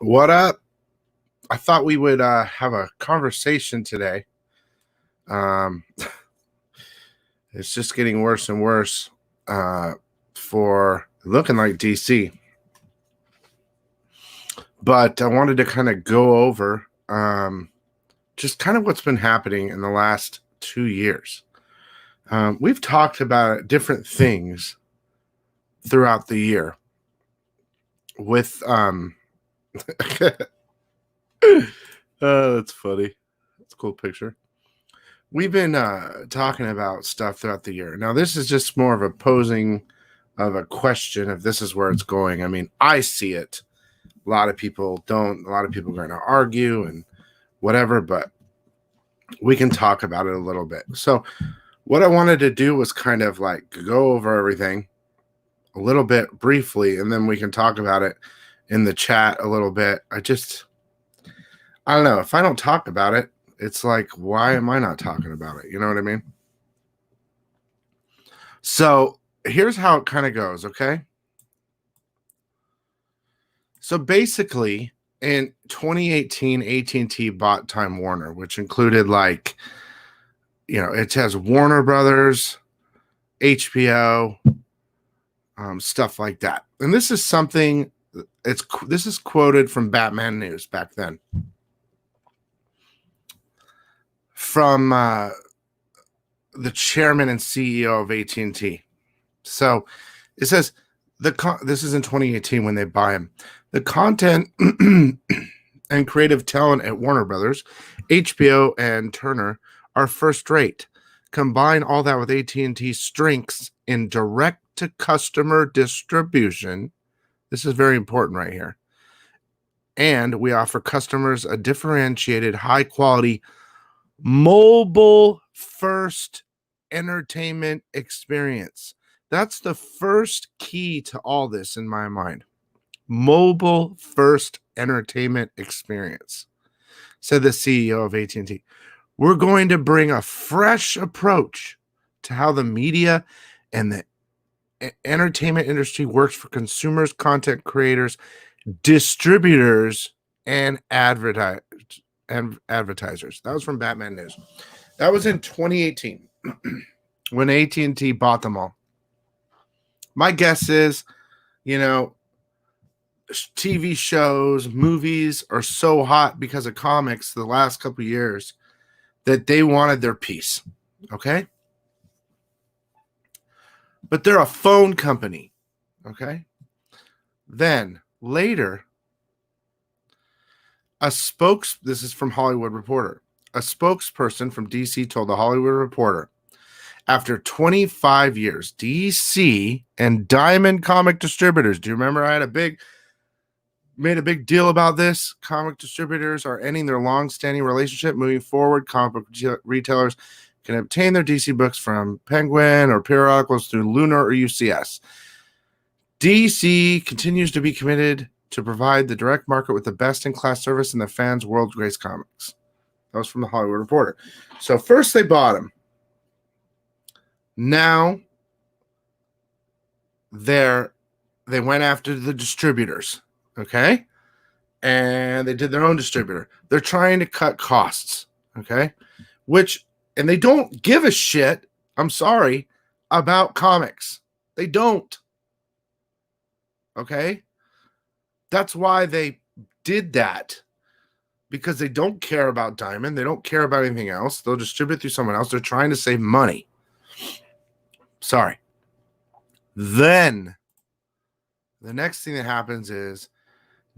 What up? I thought we would have a conversation today. It's just getting worse and worse for looking like DC. But I wanted to kind of go over just kind of what's been happening in the last 2 years. We've talked about different things throughout the year with that's funny. That's a cool picture. We've been talking about stuff throughout the year. Now, this is just more of a posing of a question if this is where it's going. I mean, I see it. A lot of people don't. A lot of people are going to argue and whatever, but we can talk about it a little bit. So what I wanted to do was kind of like go over everything a little bit briefly, and then we can talk about it in the chat a little bit. I don't know. If I don't talk about it, it's like, why am I not talking about it? You know what I mean? So here's how it kind of goes, okay? So basically, in 2018, AT&T bought Time Warner, which included like, it has Warner Brothers, HBO, stuff like that. And this is something, this is quoted from Batman News back then. From the chairman and CEO of AT&T. So it says, this is in 2018 when they buy him. The content and creative talent at Warner Brothers, HBO, and Turner are first rate. Combine all that with AT&T's strengths in direct-to-customer distribution. This is very important right here. And we offer customers a differentiated, high-quality, mobile-first entertainment experience. That's the first key to all this in my mind. Mobile-first entertainment experience, said the CEO of AT&T. We're going to bring a fresh approach to how the media and the entertainment industry works for consumers, content creators, distributors, and advertisers. That was from Batman News. That was in 2018 when AT&T bought them all. My guess is, TV shows, movies are so hot because of comics the last couple of years that they wanted their piece. Okay? But they're a phone company. Okay? Then later, this is from Hollywood Reporter. A spokesperson from DC told the Hollywood Reporter, after 25 years, DC and Diamond Comic Distributors. Do you remember I made a big deal about this? Comic distributors are ending their long-standing relationship. Moving forward, comic book retailers can obtain their DC books from Penguin or periodicals through Lunar or UCS. DC continues to be committed to provide the direct market with the best-in-class service in the fans' world Grace Comics. That was from the Hollywood Reporter. So first they bought them. Now they went after the distributors, okay? And they did their own distributor. They're trying to cut costs, okay? And they don't give a shit, I'm sorry, about comics. They don't. Okay? That's why they did that. Because they don't care about Diamond. They don't care about anything else. They'll distribute through someone else. They're trying to save money. Sorry. Then the next thing that happens is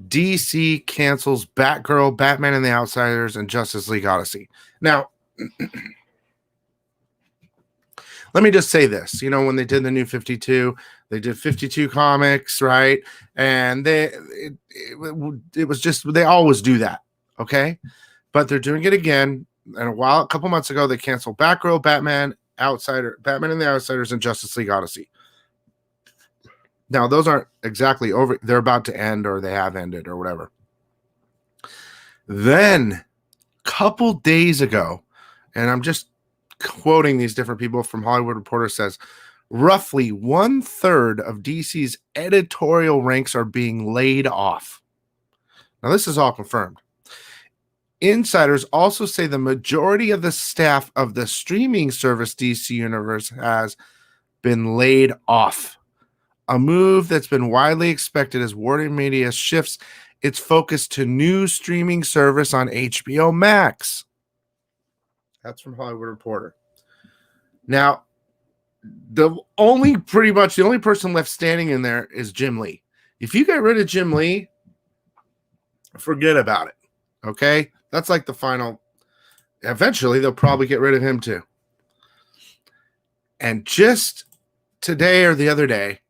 DC cancels Batgirl, Batman and the Outsiders, and Justice League Odyssey. Now, let me just say this. When they did the new 52, they did 52 comics, right? And it was just, they always do that, okay? But they're doing it again. And a couple months ago, they canceled Batgirl, Batman and the Outsiders, and Justice League Odyssey. Now, those aren't exactly over. They're about to end, or they have ended, or whatever. Then, a couple days ago, and I'm just quoting these different people from Hollywood Reporter says, roughly 1/3 of DC's editorial ranks are being laid off. Now, this is all confirmed. Insiders also say the majority of the staff of the streaming service DC Universe has been laid off, a move that's been widely expected as Warner Media shifts its focus to new streaming service on HBO Max. That's from Hollywood Reporter. Now, the only person left standing in there is Jim Lee. If you get rid of Jim Lee, forget about it. Okay? That's like the final. Eventually, they'll probably get rid of him too. And just today or the other day,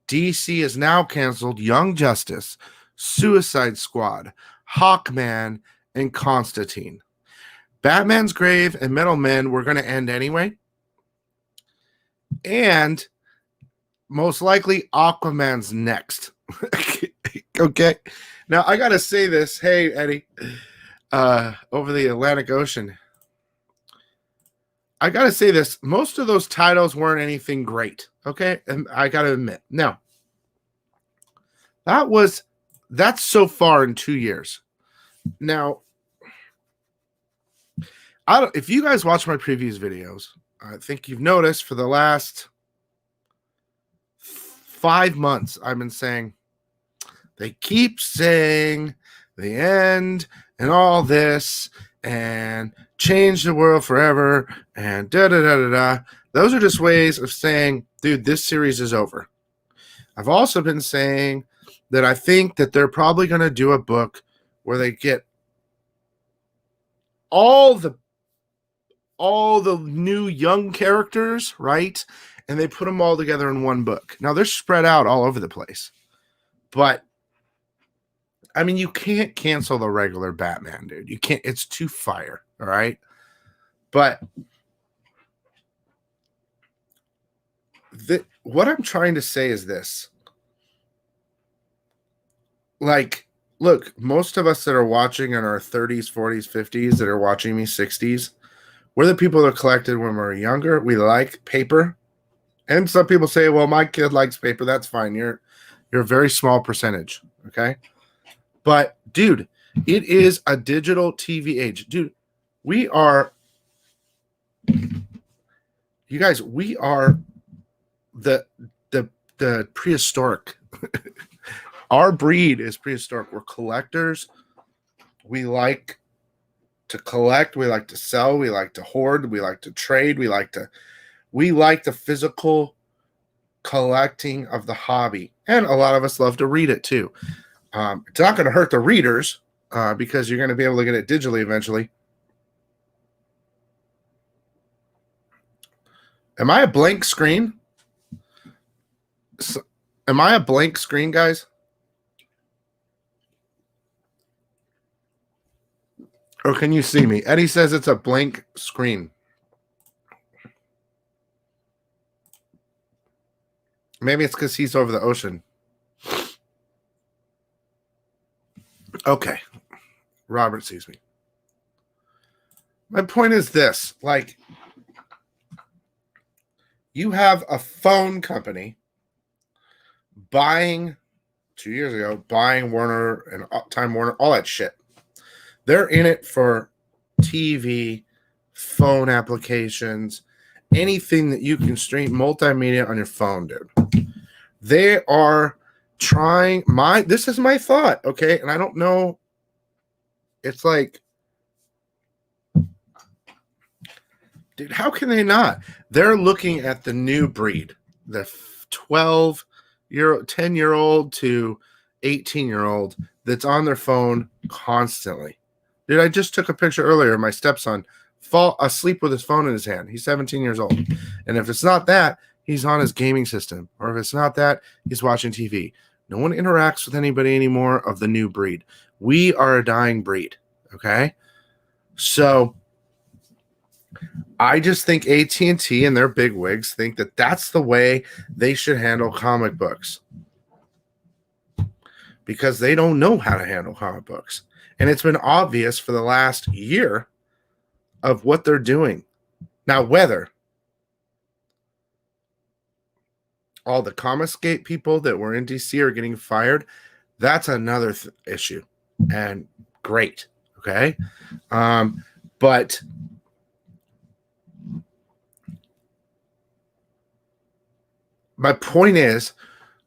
DC has now canceled Young Justice, Suicide Squad, Hawkman, and Constantine. Batman's Grave and Metal Men were going to end anyway. And most likely Aquaman's next. Okay. Now I gotta say this. Hey, Eddie, over the Atlantic Ocean. I gotta say this. Most of those titles weren't anything great. Okay. And I gotta admit. Now, that's so far in 2 years. Now, if you guys watch my previous videos, I think you've noticed for the last 5 months, I've been saying, they keep saying the end and all this and change the world forever and da-da-da-da-da. Those are just ways of saying, dude, this series is over. I've also been saying that I think that they're probably going to do a book where they get all the new young characters, right? And they put them all together in one book. Now, they're spread out all over the place. But, I mean, you can't cancel the regular Batman, dude. You can't. It's too fire, all right? But what I'm trying to say is this. Like, look, most of us that are watching in our 30s, 40s, 50s that are watching me 60s, we're the people that collected when we were younger. We like paper. And some people say, well, my kid likes paper. That's fine. You're a very small percentage. Okay. But dude, it is a digital TV age. Dude, we are the prehistoric. Our breed is prehistoric. We're collectors. We like to collect, we like to sell, we like to hoard, we like to trade, we like the physical collecting of the hobby. And a lot of us love to read it too. It's not going to hurt the readers because you're going to be able to get it digitally eventually. Am I a blank screen? Am I a blank screen, guys? Or can you see me? Eddie says it's a blank screen. Maybe it's because he's over the ocean. Okay. Robert sees me. My point is this. Like, you have a phone company buying, 2 years ago, buying Warner and Time Warner, all that shit. They're in it for TV, phone applications, anything that you can stream multimedia on your phone, dude. They are trying this is my thought, okay? And I don't know. It's like, dude, how can they not? They're looking at the new breed, the 10-year-old to 18-year-old that's on their phone constantly. Dude, I just took a picture earlier of my stepson fall asleep with his phone in his hand. He's 17 years old. And if it's not that, he's on his gaming system. Or if it's not that, he's watching TV. No one interacts with anybody anymore of the new breed. We are a dying breed, okay? So I just think AT&T and their bigwigs think that that's the way they should handle comic books. Because they don't know how to handle comic books. And it's been obvious for the last year of what they're doing. Now, whether all the Comascape people that were in DC are getting fired, that's another issue. And great. Okay. But my point is,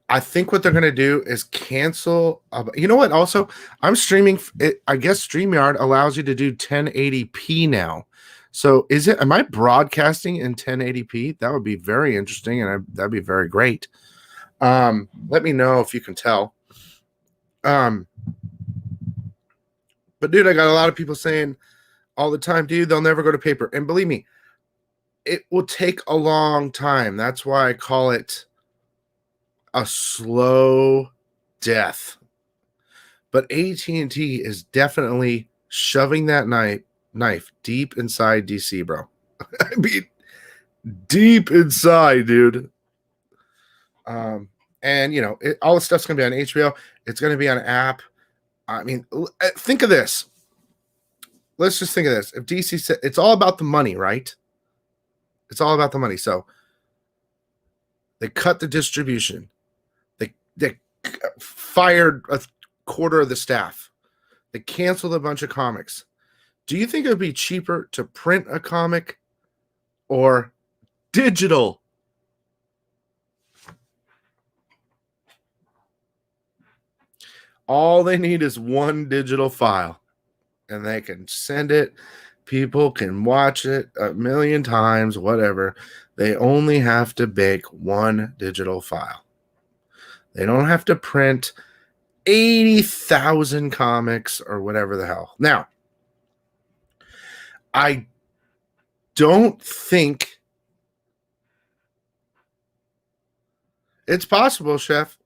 I think what they're going to do is cancel. You know what? Also, I'm streaming. I guess StreamYard allows you to do 1080p now. So am I broadcasting in 1080p? That would be very interesting. And that'd be very great. Let me know if you can tell. But dude, I got a lot of people saying all the time, dude, they'll never go to paper. And believe me, it will take a long time. That's why I call it a slow death. But AT&T is definitely shoving that knife deep inside DC, bro. I mean, deep inside, dude. And all the stuff's gonna be on HBO. It's gonna be on an app. I mean, think of this. Let's just think of this. If DC said it's all about the money, right? It's all about the money. So they cut the distribution. They fired a quarter of the staff. They canceled a bunch of comics. Do you think it would be cheaper to print a comic or digital? All they need is one digital file, and they can send it. People can watch it a million times, whatever. They only have to make one digital file. They don't have to print 80,000 comics or whatever the hell. Now, I don't think it's possible, Chef.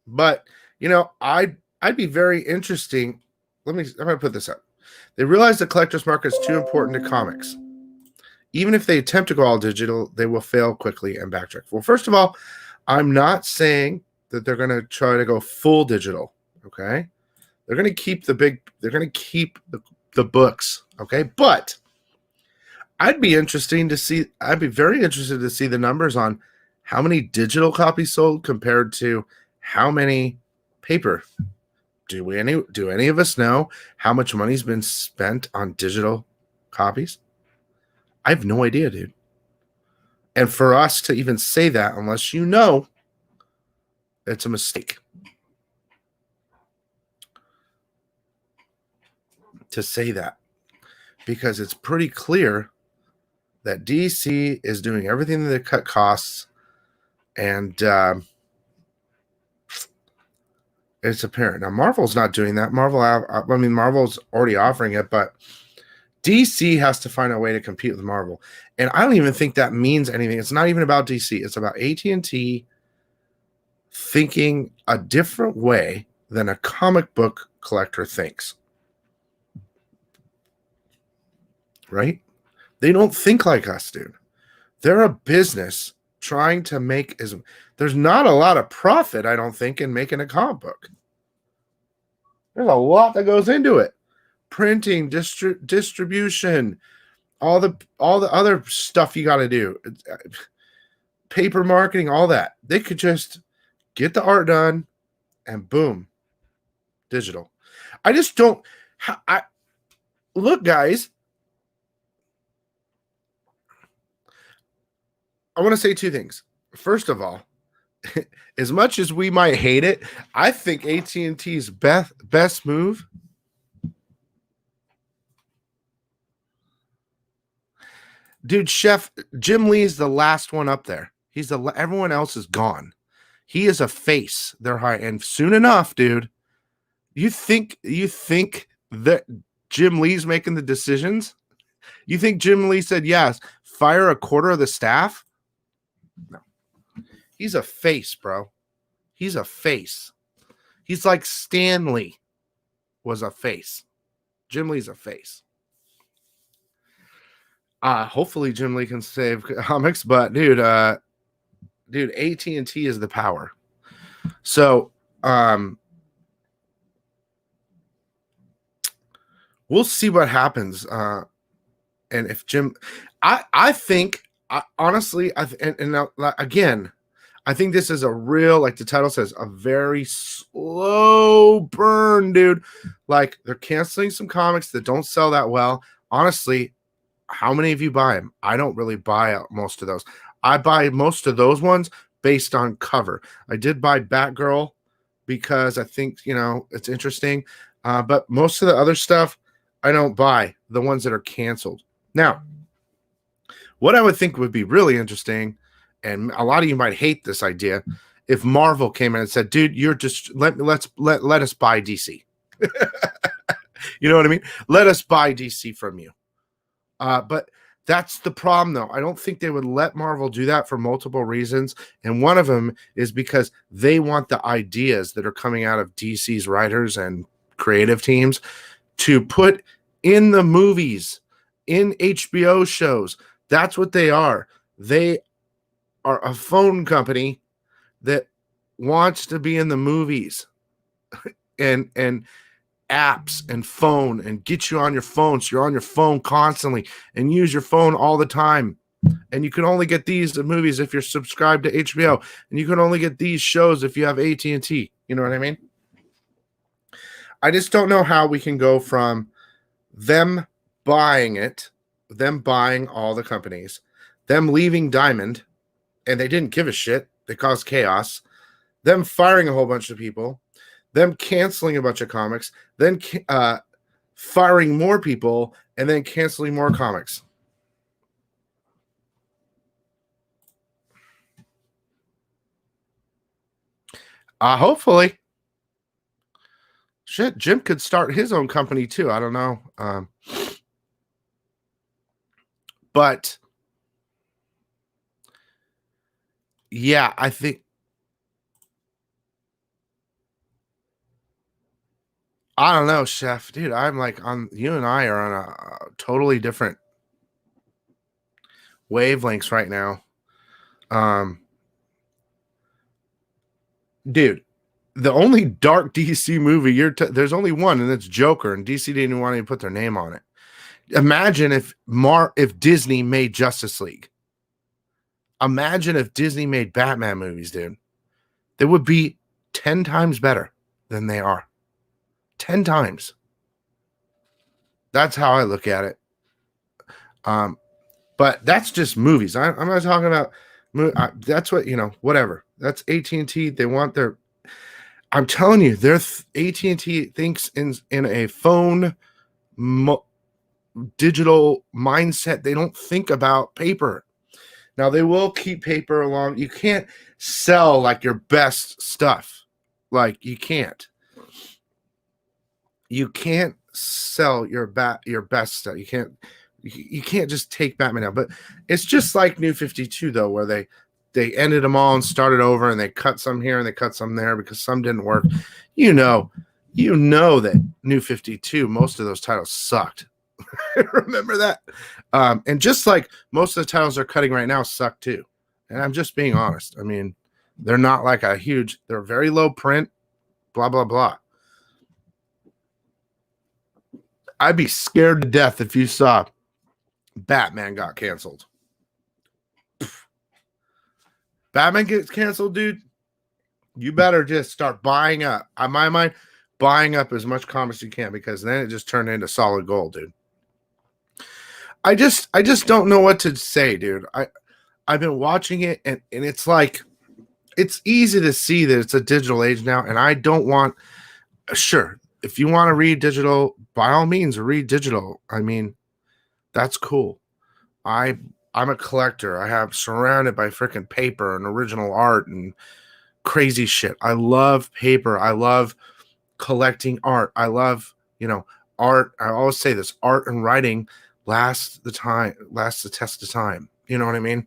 But, I'd be very interesting. I'm going to put this up. They realize the collector's market is too important to comics. Even if they attempt to go all digital, they will fail quickly and backtrack. Well, first of all, I'm not saying that they're going to try to go full digital. Okay. They're going to keep the books. Okay. But I'd be very interested to see the numbers on how many digital copies sold compared to how many paper. Do any of us know how much money's been spent on digital copies? I have no idea, dude. And for us to even say that, unless you know, it's a mistake. To say that. Because it's pretty clear that DC is doing everything to cut costs, and it's apparent. Now, Marvel's not doing that. Marvel's already offering it, but DC has to find a way to compete with Marvel. And I don't even think that means anything. It's not even about DC. It's about AT&T thinking a different way than a comic book collector thinks. Right? They don't think like us, dude. They're a business trying to make there's not a lot of profit, I don't think, in making a comic book. There's a lot that goes into it. Printing, distribution, all the other stuff you got to do, paper marketing, all that. They could just get the art done, and boom, digital. I just don't. Look, guys. I want to say two things. First of all, as much as we might hate it, I think AT&T's best move. Dude, Chef, Jim Lee's the last one up there. Everyone else is gone. He is a face. They're high, and soon enough, dude. You think that Jim Lee's making the decisions? You think Jim Lee said yes? Fire a quarter of the staff? No. He's a face, bro. He's a face. He's like Stan Lee was a face. Jim Lee's a face. Hopefully Jim Lee can save comics, but dude, AT&T is the power. So, we'll see what happens And if Jim, I think, honestly, and now, again, I think this is a real, like the title says, a very slow burn, dude. Like they're canceling some comics that don't sell that well. Honestly, how many of you buy them? I don't really buy most of those. I buy most of those ones based on cover. I did buy Batgirl because I think, it's interesting. But most of the other stuff, I don't buy, the ones that are canceled. Now, what I would think would be really interesting, and a lot of you might hate this idea, if Marvel came in and said, dude, you're just let us buy DC. You know what I mean? Let us buy DC from you. But that's the problem, though. I don't think they would let Marvel do that for multiple reasons. And one of them is because they want the ideas that are coming out of DC's writers and creative teams to put in the movies, in HBO shows. That's what they are. They are a phone company that wants to be in the movies and apps and phone and get you on your phone. So you're on your phone constantly and use your phone all the time. And you can only get these movies if you're subscribed to HBO, and you can only get these shows if you have AT&T. You know what I mean? I just don't know how we can go from them buying it, them buying all the companies, them leaving Diamond, and they didn't give a shit. They caused chaos. Them firing a whole bunch of people, them canceling a bunch of comics, then firing more people, and then canceling more comics. Hopefully. Shit, Jim could start his own company too. I don't know. But yeah, I think, I don't know, Chef. Dude, I'm like you and I are on a totally different wavelengths right now. Dude, the only dark DC movie there's only one, and it's Joker, and DC didn't want to put their name on it. Imagine if Disney made Justice League. Imagine if Disney made Batman movies, dude. They would be 10 times better than they are. 10 times. That's how I look at it. But that's just movies. I'm not talking about that's what, whatever. That's AT&T. They want their, I'm telling you, AT&T thinks in a phone digital mindset. They don't think about paper. Now, they will keep paper along. You can't sell like your best stuff. Like, you can't. You can't sell your best stuff. You can't just take Batman out. But it's just like New 52, though, where they ended them all and started over, and they cut some here and they cut some there because some didn't work. You know that New 52, most of those titles sucked. Remember that? And just like most of the titles they're cutting right now suck too. And I'm just being honest. I mean, they're not like they're very low print, blah, blah, blah. I'd be scared to death if you saw Batman got canceled. Batman gets canceled, dude. You better just start buying up. On my mind, buying up as much comics as you can, because then it just turned into solid gold, dude. I just don't know what to say, dude. I've been watching it, and it's like, it's easy to see that it's a digital age now, and I don't want, sure, if you want to read digital, by all means, read digital. I mean, that's cool. I'm a collector. I have surrounded by freaking paper and original art and crazy shit. I love paper. I love collecting art. I love, art. I always say this, art and writing lasts the test of time. You know what I mean?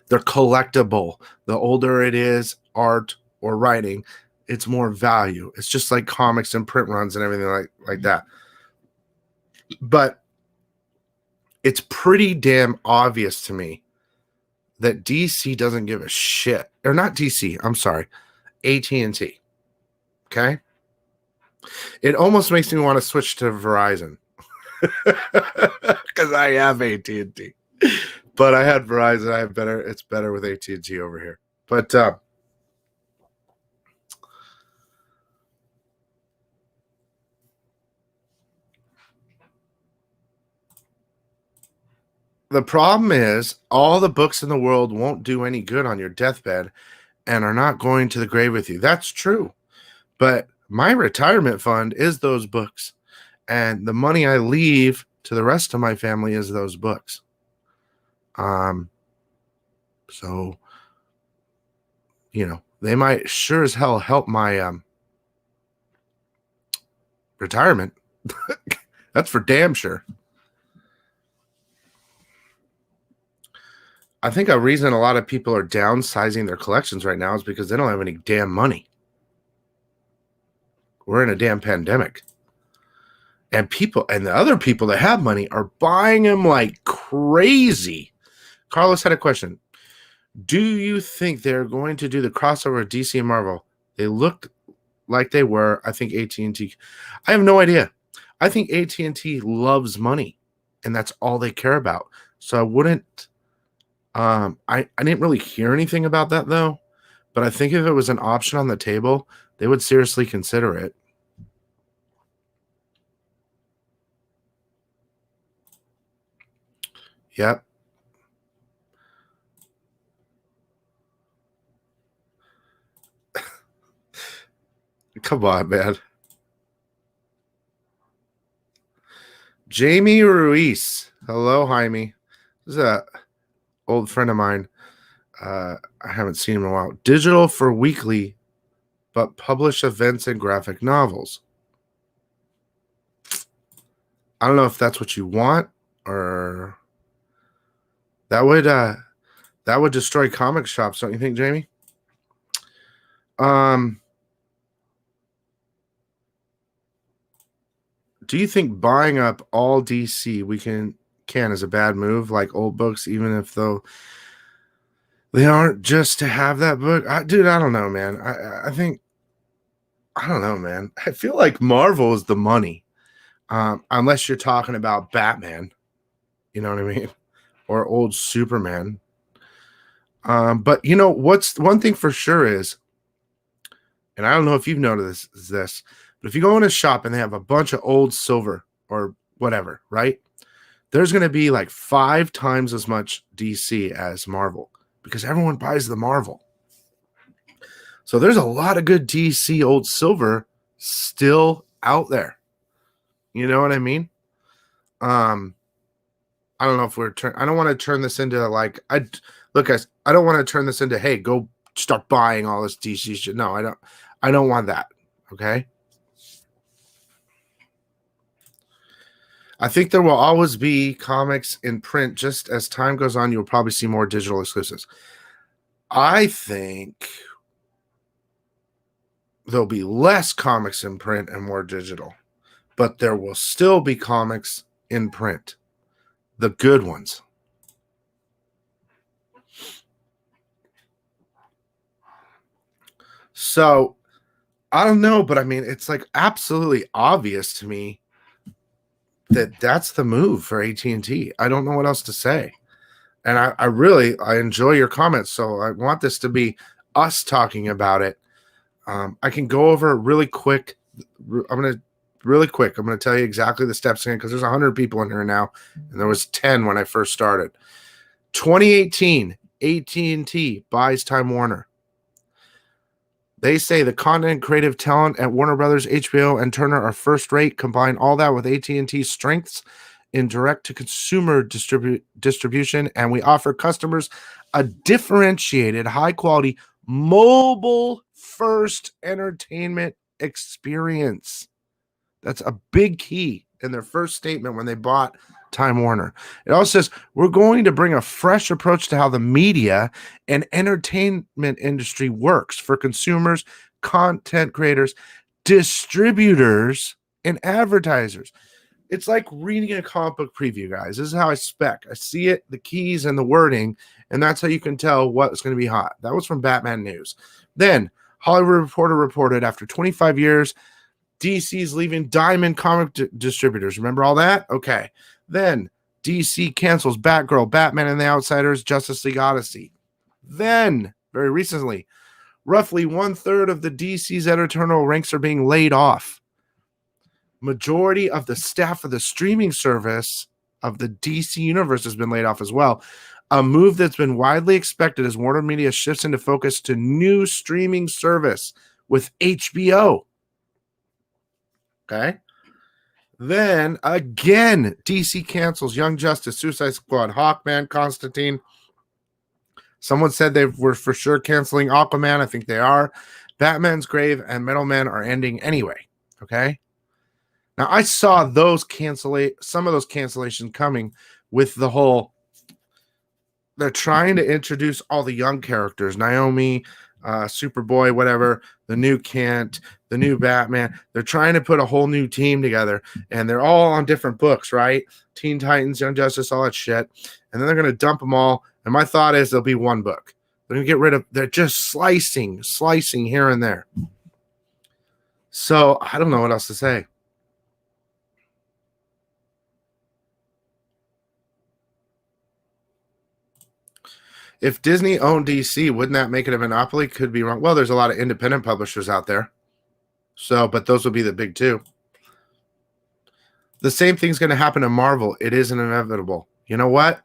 They're collectible. The older it is, art or writing, it's more value. It's just like comics and print runs and everything like that. But it's pretty damn obvious to me that DC doesn't give a shit. Or not DC, I'm sorry, AT&T. Okay? It almost makes me want to switch to Verizon. because I have AT&T. But I had Verizon. I have better. It's better with AT&T over here. But the problem is all the books in the world won't do any good on your deathbed and are not going to the grave with you. That's true. But my retirement fund is those books. And the money I leave to the rest of my family is those books. So, they might sure as hell help my retirement. That's for damn sure. I think a reason a lot of people are downsizing their collections right now is because they don't have any damn money. We're in a damn pandemic. And the other people that have money are buying them like crazy. Carlos had a question. Do you think they're going to do the crossover of DC and Marvel? They looked like they were. I think AT&T. I have no idea. I think AT&T loves money, and that's all they care about. So I wouldn't. I didn't really hear anything about that though. But I think if it was an option on the table, they would seriously consider it. Yep. Come on, man. Jamie Ruiz. Hello, Jaime. This is a old friend of mine. I haven't seen him in a while. Digital for weekly, but publish events and graphic novels. I don't know if that's what you want, or that would destroy comic shops, don't you think, Jamie? Do you think buying up all DC we can is a bad move, like old books, even if though they aren't just to have that book? Dude, I don't know, man. I think I don't know, man. I feel like Marvel is the money, unless you're talking about Batman. You know what I mean? Or old Superman. But what's one thing for sure is, and I don't know if you've noticed this, but if you go in a shop and they have a bunch of old silver or whatever, right? There's going to be like 5 times as much DC as Marvel because everyone buys the Marvel. So there's a lot of good DC old silver still out there. You know what I mean? I don't know if I don't want to turn this into like, look, guys, I don't want to turn this into, hey, go start buying all this DC shit. No, I don't want that. Okay. I think there will always be comics in print. Just as time goes on, you'll probably see more digital exclusives. I think there'll be less comics in print and more digital, but there will still be comics in print. The good ones. So, I don't know, but I mean, it's like absolutely obvious to me that that's the move for AT&T. I don't know what else to say. And I really enjoy your comments. So I want this to be us talking about it. I can go over really quick. I'm going to tell you exactly the steps again because there's 100 people in here now. And there was 10 when I first started. 2018, AT&T buys Time Warner. They say the content creative talent at Warner Brothers, HBO, and Turner are first rate. Combine all that with AT&T's strengths in direct-to-consumer distribution, and we offer customers a differentiated, high-quality, mobile-first entertainment experience. That's a big key in their first statement when they bought Time Warner. It also says, we're going to bring a fresh approach to how the media and entertainment industry works for consumers, content creators, distributors, and advertisers. It's like reading a comic book preview, guys. This is how I spec. I see it, the keys and the wording, and that's how you can tell what's going to be hot. That was from Batman News. Then, Hollywood Reporter reported after 25 years, DC's leaving Diamond comic distributors. Remember all that? Okay. Then DC cancels Batgirl, Batman and the Outsiders, Justice League Odyssey. Then, very recently, roughly 1/3 of the DC's editorial ranks are being laid off. Majority of the staff of the streaming service of the DC universe has been laid off as well. A move that's been widely expected as Warner Media shifts into focus to new streaming service with HBO. Okay. Then again, DC cancels Young Justice, Suicide Squad, Hawkman, Constantine. Someone said they were for sure canceling Aquaman. I think they are. Batman's Grave and Metal Man are ending anyway. Okay. Now I saw some of those cancellations coming with the whole. They're trying to introduce all the young characters, Naomi, Superboy, whatever, the new Kent, the new Batman. They're trying to put a whole new team together, and they're all on different books, right? Teen Titans, Young Justice, all that shit. And then they're going to dump them all. And my thought is there'll be one book. They're going to get rid of, they're just slicing here and there. So I don't know what else to say. If Disney owned DC, wouldn't that make it a monopoly? Could be wrong. Well, there's a lot of independent publishers out there. So, but those would be the big two. The same thing's going to happen to Marvel. It isn't inevitable. You know what?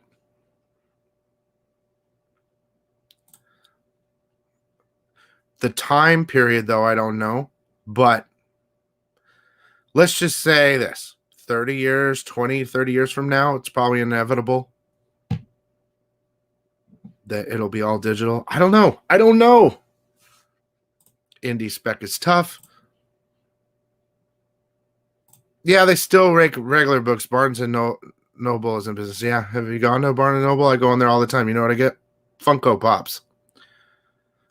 The time period, though, I don't know. But let's just say this. 30 years, 20, 30 years from now, it's probably inevitable that it'll be all digital. I don't know. Indie spec is tough. Yeah, they still rank regular books. Barnes and Noble is in business. Yeah, have you gone to Barnes and Noble? I go in there all the time. You know what I get? Funko Pops.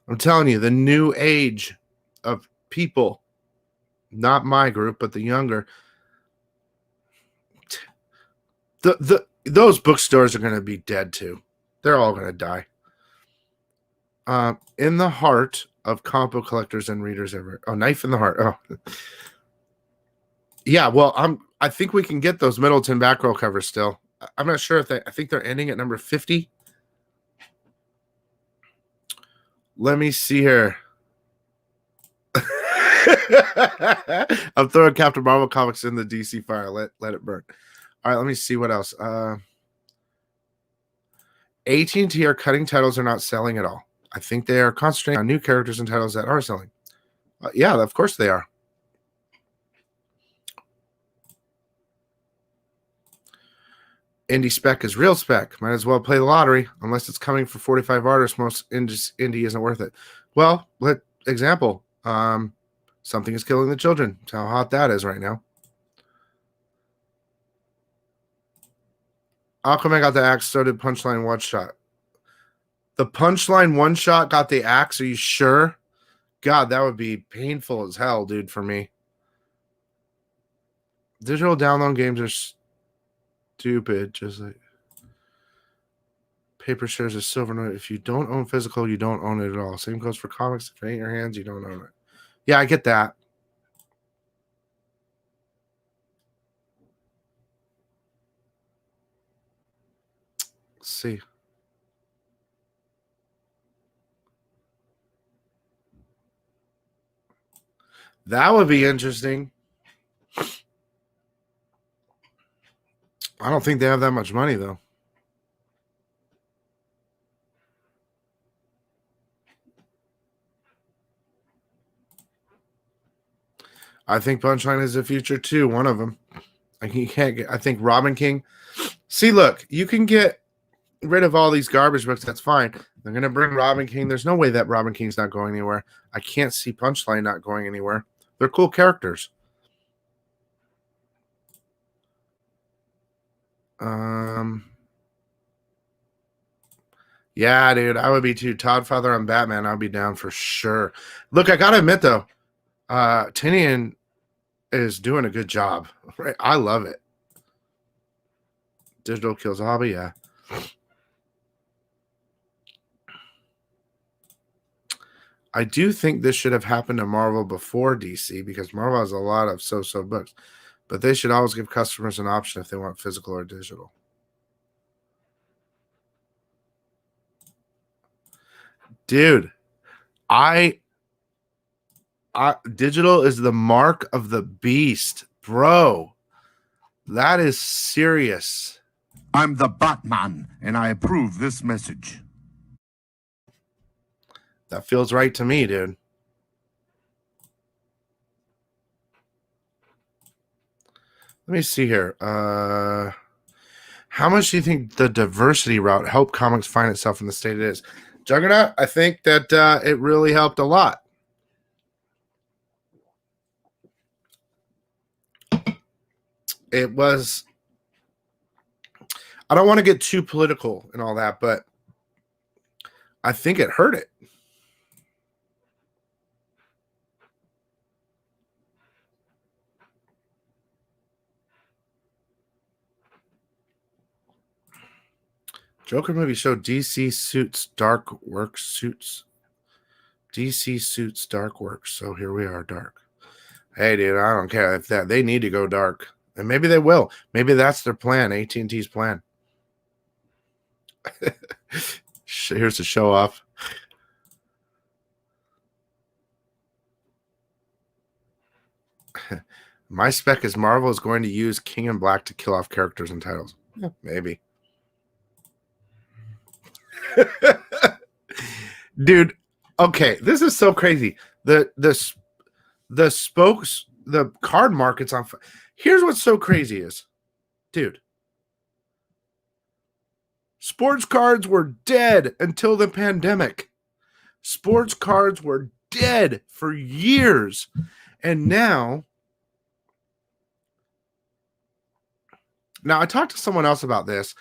I'm telling you, the new age of people, not my group, but the younger, those bookstores are going to be dead too. They're all going to die. In the heart of comic book collectors and readers ever. Oh, knife in the heart. Oh, yeah. Well, I think we can get those Middleton back row covers still. I'm not sure if I think they're ending at number 50. Let me see here. I'm throwing Captain Marvel comics in the DC fire. Let it burn. All right, let me see what else. AT&T are cutting titles are not selling at all. I think they are concentrating on new characters and titles that are selling. Yeah, of course they are. Indie spec is real spec. Might as well play the lottery. Unless it's coming for 45 artists, most indie isn't worth it. Well, example. Something is killing the children. That's how hot that is right now. Aquaman got the axe, so did Punchline One Shot. The Punchline One Shot got the axe, are you sure? God, that would be painful as hell, dude, for me. Digital download games are stupid, just like paper shares a silver note. If you don't own physical, you don't own it at all. Same goes for comics. If it ain't your hands, you don't own it. Yeah, I get that. Let's see. That would be interesting. I don't think they have that much money, though. I think Punchline is the future, too. One of them. I think Robin King. See, look, you can get rid of all these garbage books. That's fine. They're going to bring Robin King. There's no way that Robin King's not going anywhere. I can't see Punchline not going anywhere. They're cool characters. Yeah, dude, I would be too. Todd Father on Batman, I'll be down for sure. Look, I gotta admit though, Tinian is doing a good job. Right, I love it. Digital kills a hobby, yeah. I do think this should have happened to Marvel before DC because Marvel has a lot of so-so books, but they should always give customers an option if they want physical or digital. Dude, I digital is the mark of the beast, bro. That is serious. I'm the Batman, and I approve this message. That feels right to me, dude. Let me see here. How much do you think the diversity route helped comics find itself in the state it is? Juggernaut, I think that it really helped a lot. It was, I don't want to get too political and all that, but I think it hurt it. Joker movie showed DC suits dark work suits. DC suits dark work. So here we are, dark. Hey, dude, I don't care if that they need to go dark, and maybe they will. Maybe that's their plan. AT&T's plan. Here's the show off. My spec is Marvel is going to use King in Black to kill off characters and titles. Yeah, maybe. Dude, okay, this is so crazy. The card market's on. Here's what's so crazy is, dude, sports cards were dead until the pandemic. Sports cards were dead for years, and now I talked to someone else about this,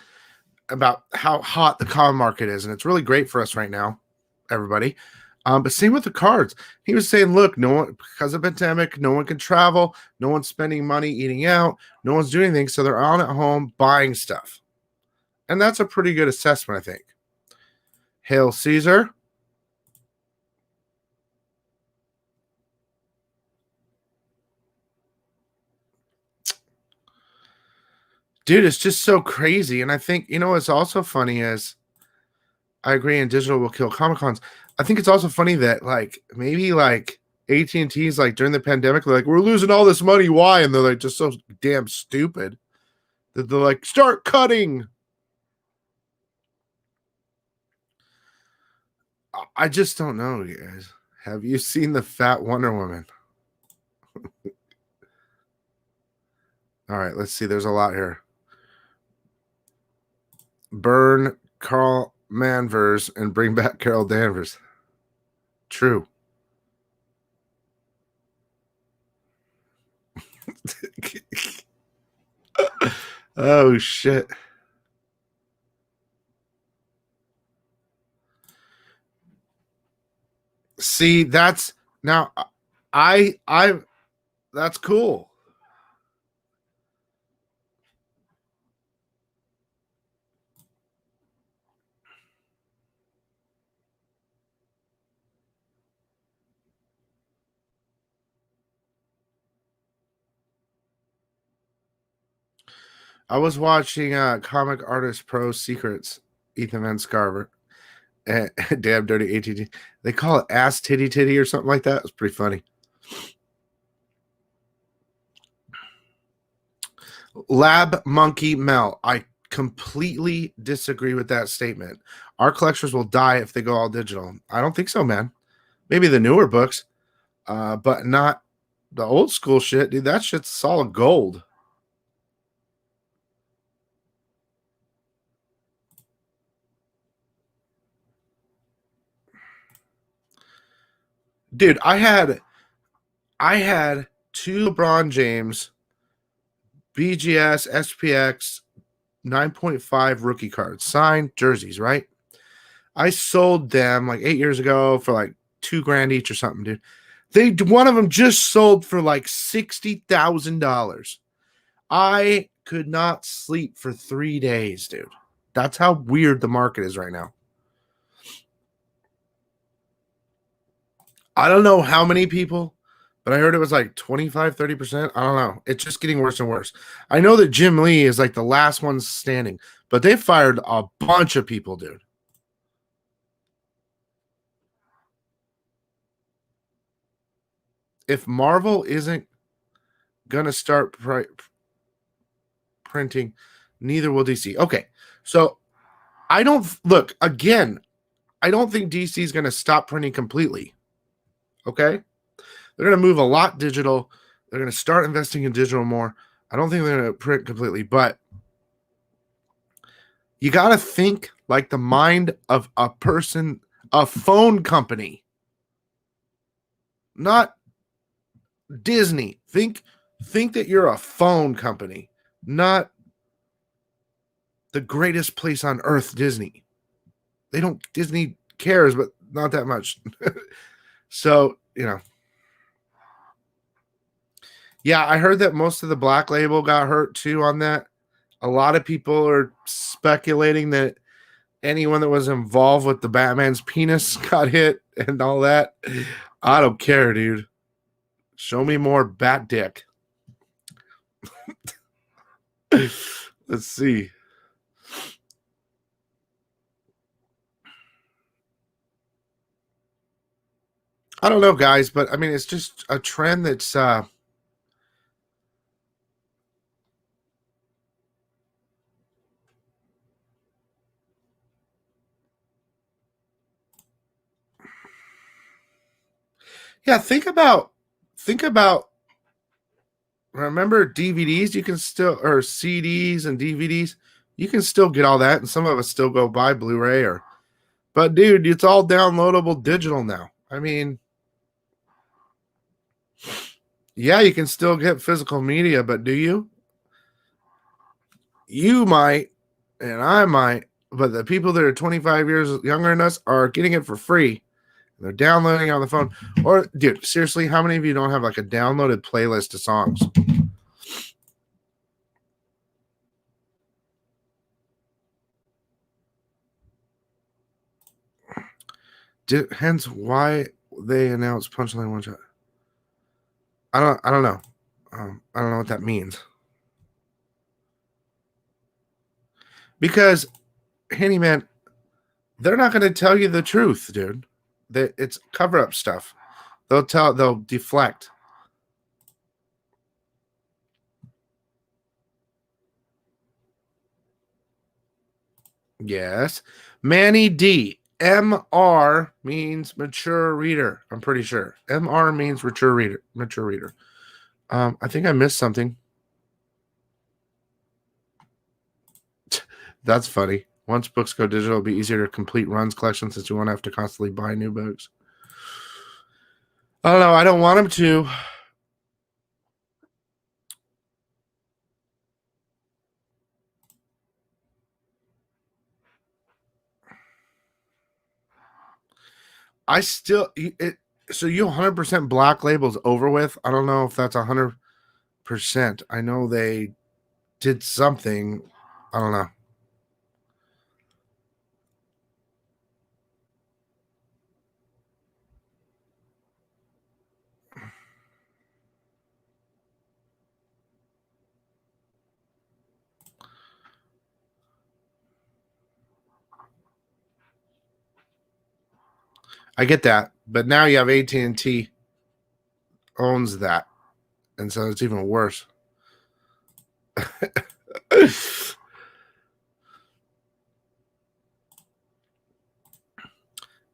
about how hot the card market is, and it's really great for us right now, everybody. But same with the cards. He was saying, look, no one, because of the pandemic, no one can travel, no one's spending money eating out, no one's doing anything, so they're on at home buying stuff. And that's a pretty good assessment, I think. Hail Caesar. Dude, it's just so crazy. And I think, what's also funny is, I agree, and digital will kill Comic-Cons. I think it's also funny that, maybe, AT&T's, during the pandemic, they're like, we're losing all this money. Why? And they're, just so damn stupid that they're like, start cutting. I just don't know, you guys. Have you seen the fat Wonder Woman? All right, let's see. There's a lot here. Burn Carl Manvers and bring back Carol Danvers. True. Oh shit. See, that's now I that's cool. I was watching Comic Artist Pro Secrets, Ethan Van Scarver, and damn dirty AT&T. They call it ass titty titty or something like that. It's pretty funny. Lab Monkey Mel. I completely disagree with that statement. Our collectors will die if they go all digital. I don't think so, man. Maybe the newer books, but not the old school shit, dude. That shit's solid gold. Dude, I had 2 LeBron James BGS SPX 9.5 rookie cards, signed jerseys, right? I sold them 8 years ago for $2,000 each or something, dude. One of them just sold for $60,000. I could not sleep for 3 days, dude. That's how weird the market is right now. I don't know how many people, but I heard it was like 25, 30%. I don't know. It's just getting worse and worse. I know that Jim Lee is like the last one standing, but they fired a bunch of people, dude. If Marvel isn't going to start printing, neither will DC. Okay. So I don't look again. I don't think DC is going to stop printing completely. Okay. They're going to move a lot digital. They're going to start investing in digital more. I don't think they're going to print completely, but you got to think like the mind of a person, a phone company, not Disney. Think that you're a phone company, not the greatest place on earth, Disney. Disney cares, but not that much. So, yeah, I heard that most of the Black Label got hurt too on that. A lot of people are speculating that anyone that was involved with the Batman's penis got hit and all that. I don't care, dude. Show me more bat dick. Let's see. I don't know, guys, but I mean, it's just a trend that's yeah, think about remember DVDs, you can still, or CDs and DVDs, you can still get all that, and some of us still go buy Blu-ray but dude, it's all downloadable digital now. I mean, yeah, you can still get physical media, but do you? You might, and I might, but the people that are 25 years younger than us are getting it for free. They're downloading it on the phone. Or, dude, seriously, how many of you don't have like a downloaded playlist of songs? Hence why they announced Punchline One Shot. I don't know. I don't know what that means. Because, Handyman, they're not going to tell you the truth, dude. It's cover up stuff. They'll deflect. Yes. Manny D. MR means mature reader. I'm pretty sure. MR means mature reader. Mature reader. I think I missed something. That's funny. Once books go digital, it'll be easier to complete runs collections since you won't have to constantly buy new books. I don't know. I don't want them to. I still it. So you 100% Black Label's over with. I don't know if that's 100%. I know they did something. I don't know. I get that, but now you have AT&T owns that, and so it's even worse.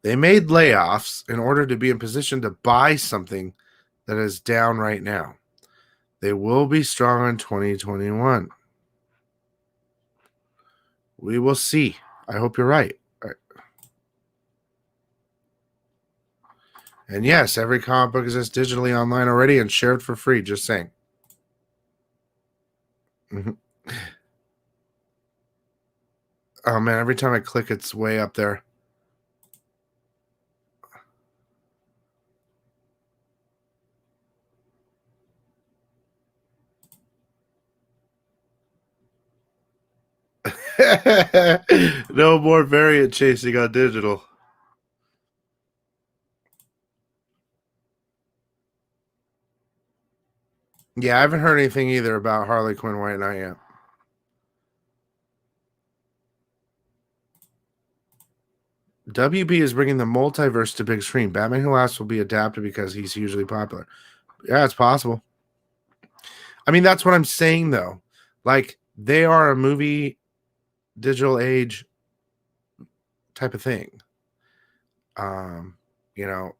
They made layoffs in order to be in position to buy something that is down right now. They will be strong in 2021. We will see. I hope you're right. And yes, every comic book exists digitally online already and shared for free. Just saying. Mm-hmm. Oh man, every time I click, it's way up there. No more variant chasing on digital. Yeah, I haven't heard anything either about Harley Quinn White Knight yet. WB is bringing the multiverse to big screen. Batman Who Laughs will be adapted because he's hugely popular. Yeah, it's possible. I mean, that's what I'm saying, though. Like, they are a movie digital age type of thing. You know,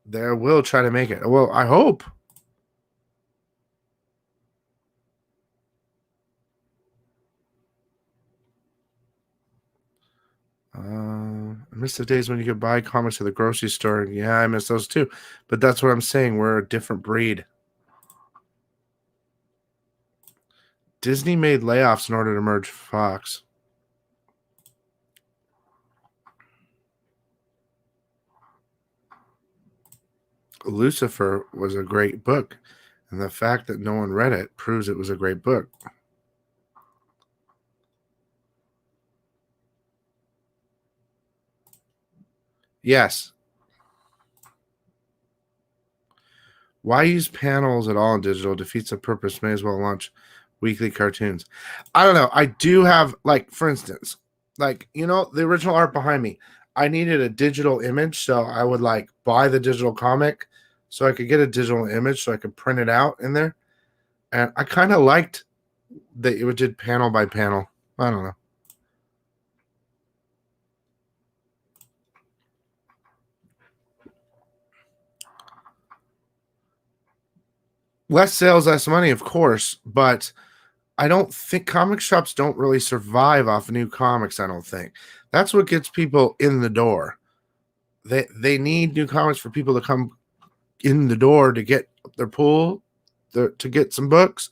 they will try to make it. Well, I hope. I miss the days when you could buy comics at the grocery store. Yeah, I miss those too. But that's what I'm saying. We're a different breed. Disney made layoffs in order to merge Fox. Lucifer was a great book, and the fact that no one read it proves it was a great book. Yes. Why use panels at all in digital? Defeats the purpose. May as well launch weekly cartoons. I don't know. I do have, like, for instance, like, the original art behind me. I needed a digital image, so I would like buy the digital comic so I could get a digital image so I could print it out in there. And I kind of liked that it did panel by panel. I don't know. Less sales, less money, of course, but I don't think comic shops don't really survive off new comics. I don't think that's what gets people in the door. They need new comics for people to come in the door to get their pool, to get some books.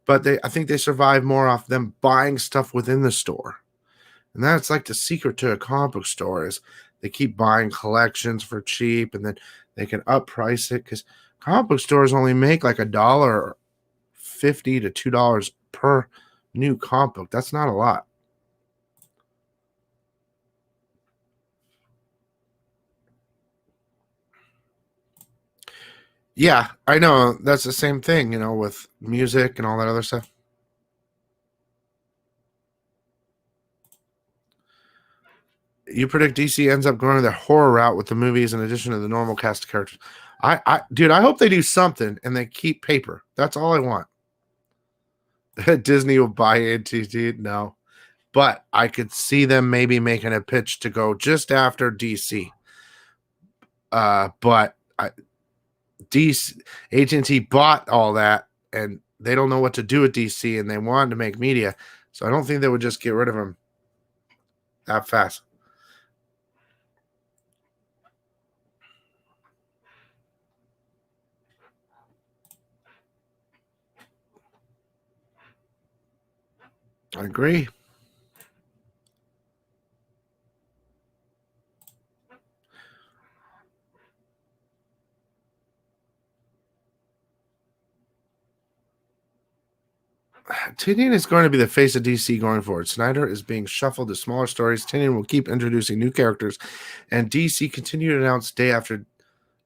But I think they survive more off them buying stuff within the store, and that's like the secret to a comic book store is they keep buying collections for cheap, and then they can up price it because comic book stores only make like $1.50 to $2 per new comic book. That's not a lot. Yeah, I know. That's the same thing, with music and all that other stuff. You predict DC ends up going the horror route with the movies in addition to the normal cast of characters. Dude, I hope they do something and they keep paper. That's all I want. Disney will buy AT&T. No, but I could see them maybe making a pitch to go just after DC. But DC AT&T bought all that, and they don't know what to do with DC, and they wanted to make media, so I don't think they would just get rid of them that fast. I agree. Tinian is going to be the face of DC going forward. Snyder is being shuffled to smaller stories. Tinian will keep introducing new characters, and DC continue to announce day after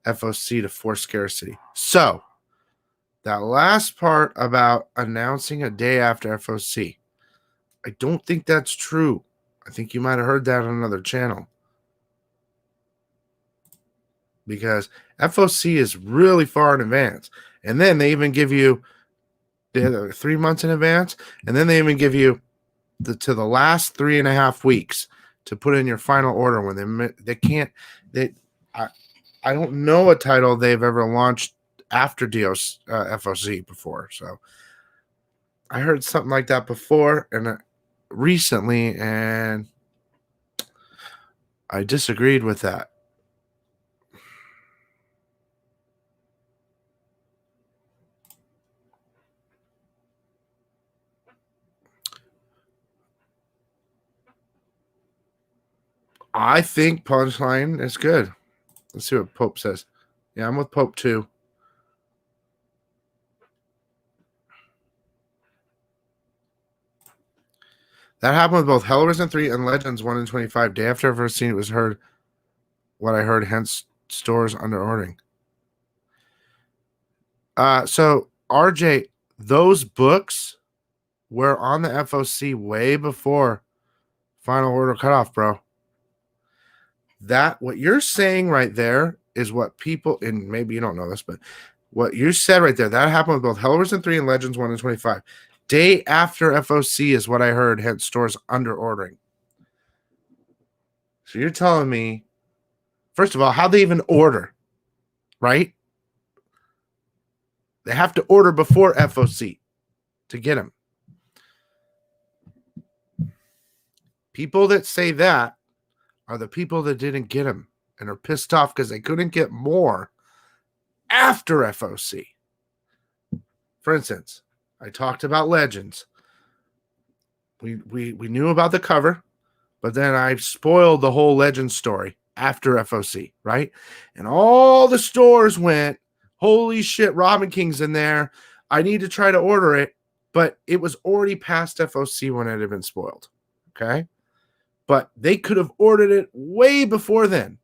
FOC to force scarcity. So, that last part about announcing a day after FOC, I don't think that's true. I think you might have heard that on another channel. Because FOC is really far in advance. And then they even give you 3 months in advance. And then they even give you to the last 3.5 weeks to put in your final order when they can't. I don't know a title they've ever launched after FOC before. So I heard something like that before and recently, and I disagreed with that. I think Punchline is good. Let's see what Pope says. Yeah, I'm with Pope too. That happened with both Hellraiser 3 and Legends 1 in 25. Day after I first seen it was heard what I heard, hence stores under ordering. So RJ, those books were on the FOC way before final order cutoff, bro. That what you're saying right there is what people, and maybe you don't know this, but what you said right there, that happened with both Hellraiser 3 and Legends 1 and 25. Day after FOC is what I heard, hence stores under ordering. So you're telling me, first of all, how they even order, right? They have to order before FOC to get them. People that say that are the people that didn't get them and are pissed off because they couldn't get more after FOC. For instance, I talked about Legends. We knew about the cover, but then I spoiled the whole Legends story after FOC, right? And all the stores went, holy shit, Robin King's in there. I need to try to order it, but it was already past FOC when it had been spoiled, okay? But they could have ordered it way before then.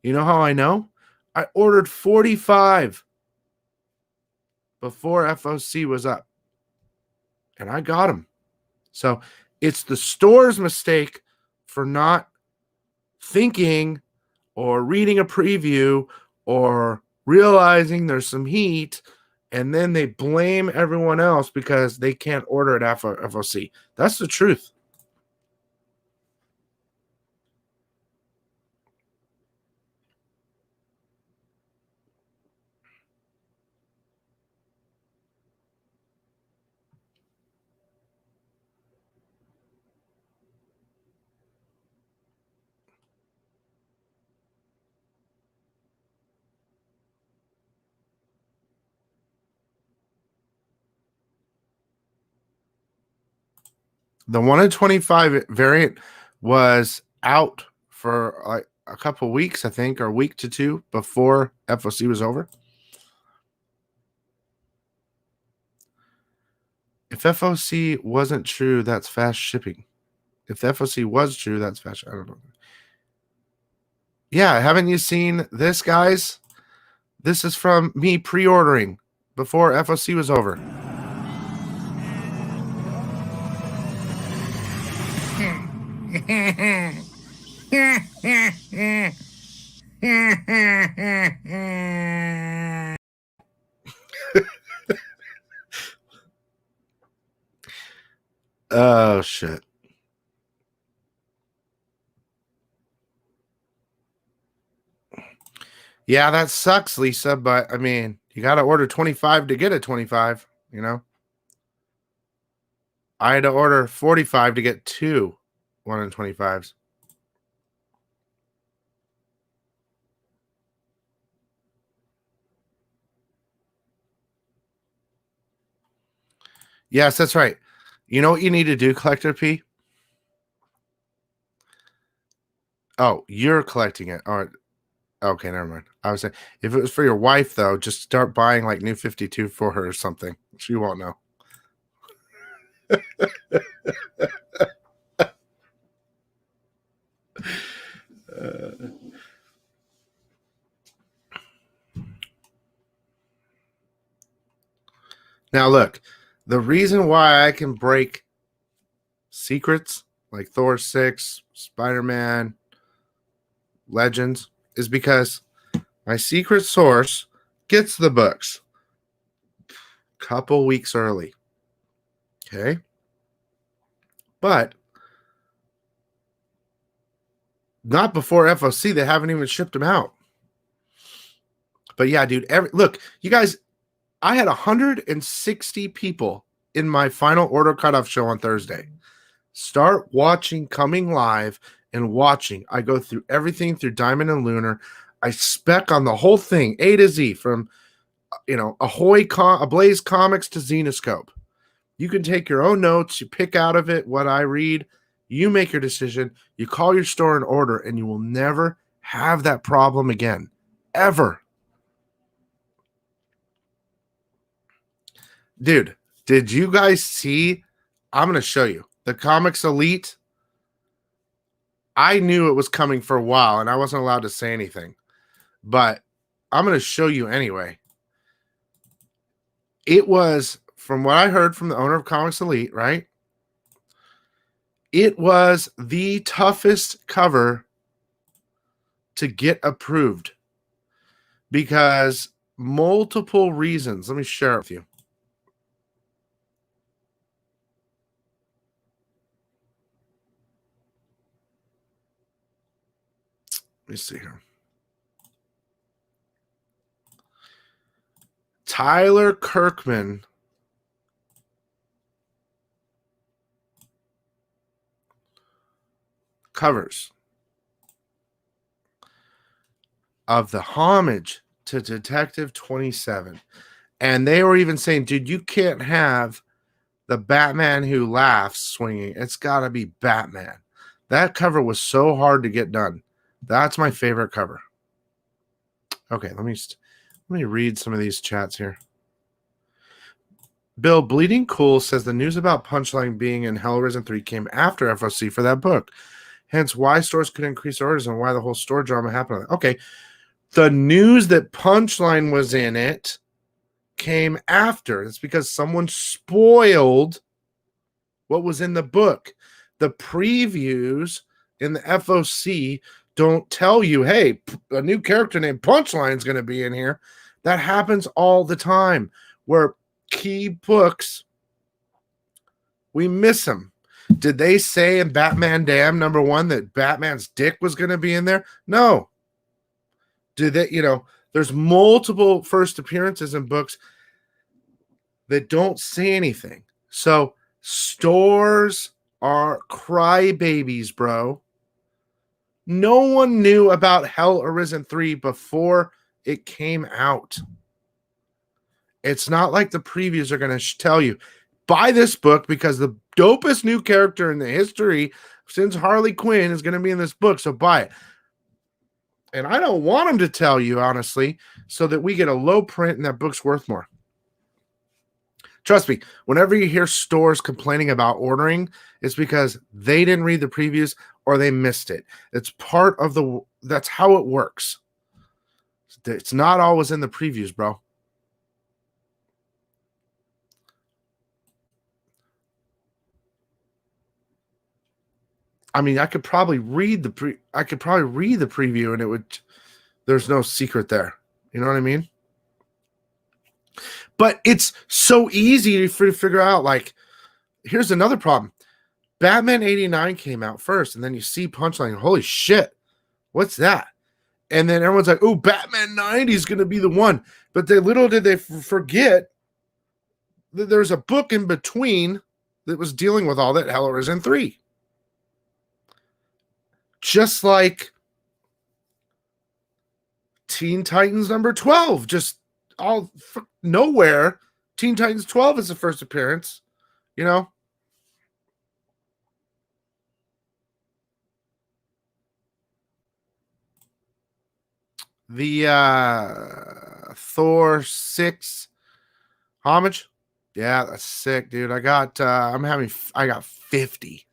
You know how I know? I ordered 45 before FOC was up, and I got them. So it's the store's mistake for not thinking or reading a preview or realizing there's some heat, and then they blame everyone else because they can't order it after FOC. That's the truth. The 1 in 25 variant was out for like a couple weeks, I think, or a week to two before FOC was over. If FOC wasn't true, that's fast shipping. If the FOC was true, that's fast. I don't know. Yeah, haven't you seen this, guys? This is from me pre-ordering before FOC was over. Oh, shit. Yeah, that sucks, Lisa, but I mean, you got to order 25 to get a 25, you know? I had to order 45 to get two 1 in 25s. Yes, that's right. You know what you need to do, Collector P? Oh, you're collecting it. All right. Okay, never mind. I was saying, if it was for your wife, though, just start buying like New 52 for her or something. She won't know. Now, look, the reason why I can break secrets like Thor 6, Spider-Man, Legends is because my secret source gets the books a couple weeks early. Okay? But not before FOC. They haven't even shipped them out. But yeah, dude, look, you guys, I had 160 people in my final order cutoff show on Thursday. Start watching Coming Live and watching. I go through everything through Diamond and Lunar. I spec on the whole thing, A to Z, from Blaze Comics to Xenoscope. You can take your own notes, you pick out of it what I read, you make your decision, you call your store and order, and you will never have that problem again. Ever. Dude, did you guys see? I'm going to show you. The Comics Elite. I knew it was coming for a while, and I wasn't allowed to say anything. But I'm going to show you anyway. It was, from what I heard from the owner of Comics Elite, right? It was the toughest cover to get approved because multiple reasons. Let me share it with you. Let me see here. Tyler Kirkman covers of the homage to Detective 27. And they were even saying, dude, you can't have the Batman who laughs swinging. It's got to be Batman. That cover was so hard to get done. That's my favorite cover. Okay, let me read some of these chats here. Bill Bleeding Cool says the news about Punchline being in Hell Arisen 3 came after FOC for that book. Hence why stores could increase orders and why the whole store drama happened. Okay, the news that Punchline was in it came after. It's because someone spoiled what was in the book. The previews in the FOC don't tell you, hey, a new character named Punchline is going to be in here. That happens all the time where key books, we miss them. Did they say in Batman Damn #1 that Batman's dick was going to be in there? No. Did they, there's multiple first appearances in books that don't say anything. So stores are crybabies, bro. No one knew about Hell Arisen 3 before it came out. It's not like the previews are going to tell you, buy this book because the dopest new character in the history since Harley Quinn is going to be in this book, so buy it. And I don't want them to tell you, honestly, so that we get a low print and that book's worth more. Trust me, whenever you hear stores complaining about ordering, it's because they didn't read the previews or they missed it. It's part of that's how it works. It's not always in the previews, bro. I mean, I could probably read the preview and it would, there's no secret there. You know what I mean? But it's so easy to figure out. Like, here's another problem. Batman 89 came out first, and then you see Punchline. Holy shit, what's that? And then everyone's like, oh, Batman 90 is going to be the one. But little did they forget that there's a book in between that was dealing with all that. Hell Arisen 3. Just like Teen Titans #12, just all nowhere. Teen Titans 12 is the first appearance, The Thor 6 homage. Yeah, that's sick, dude. I got 50.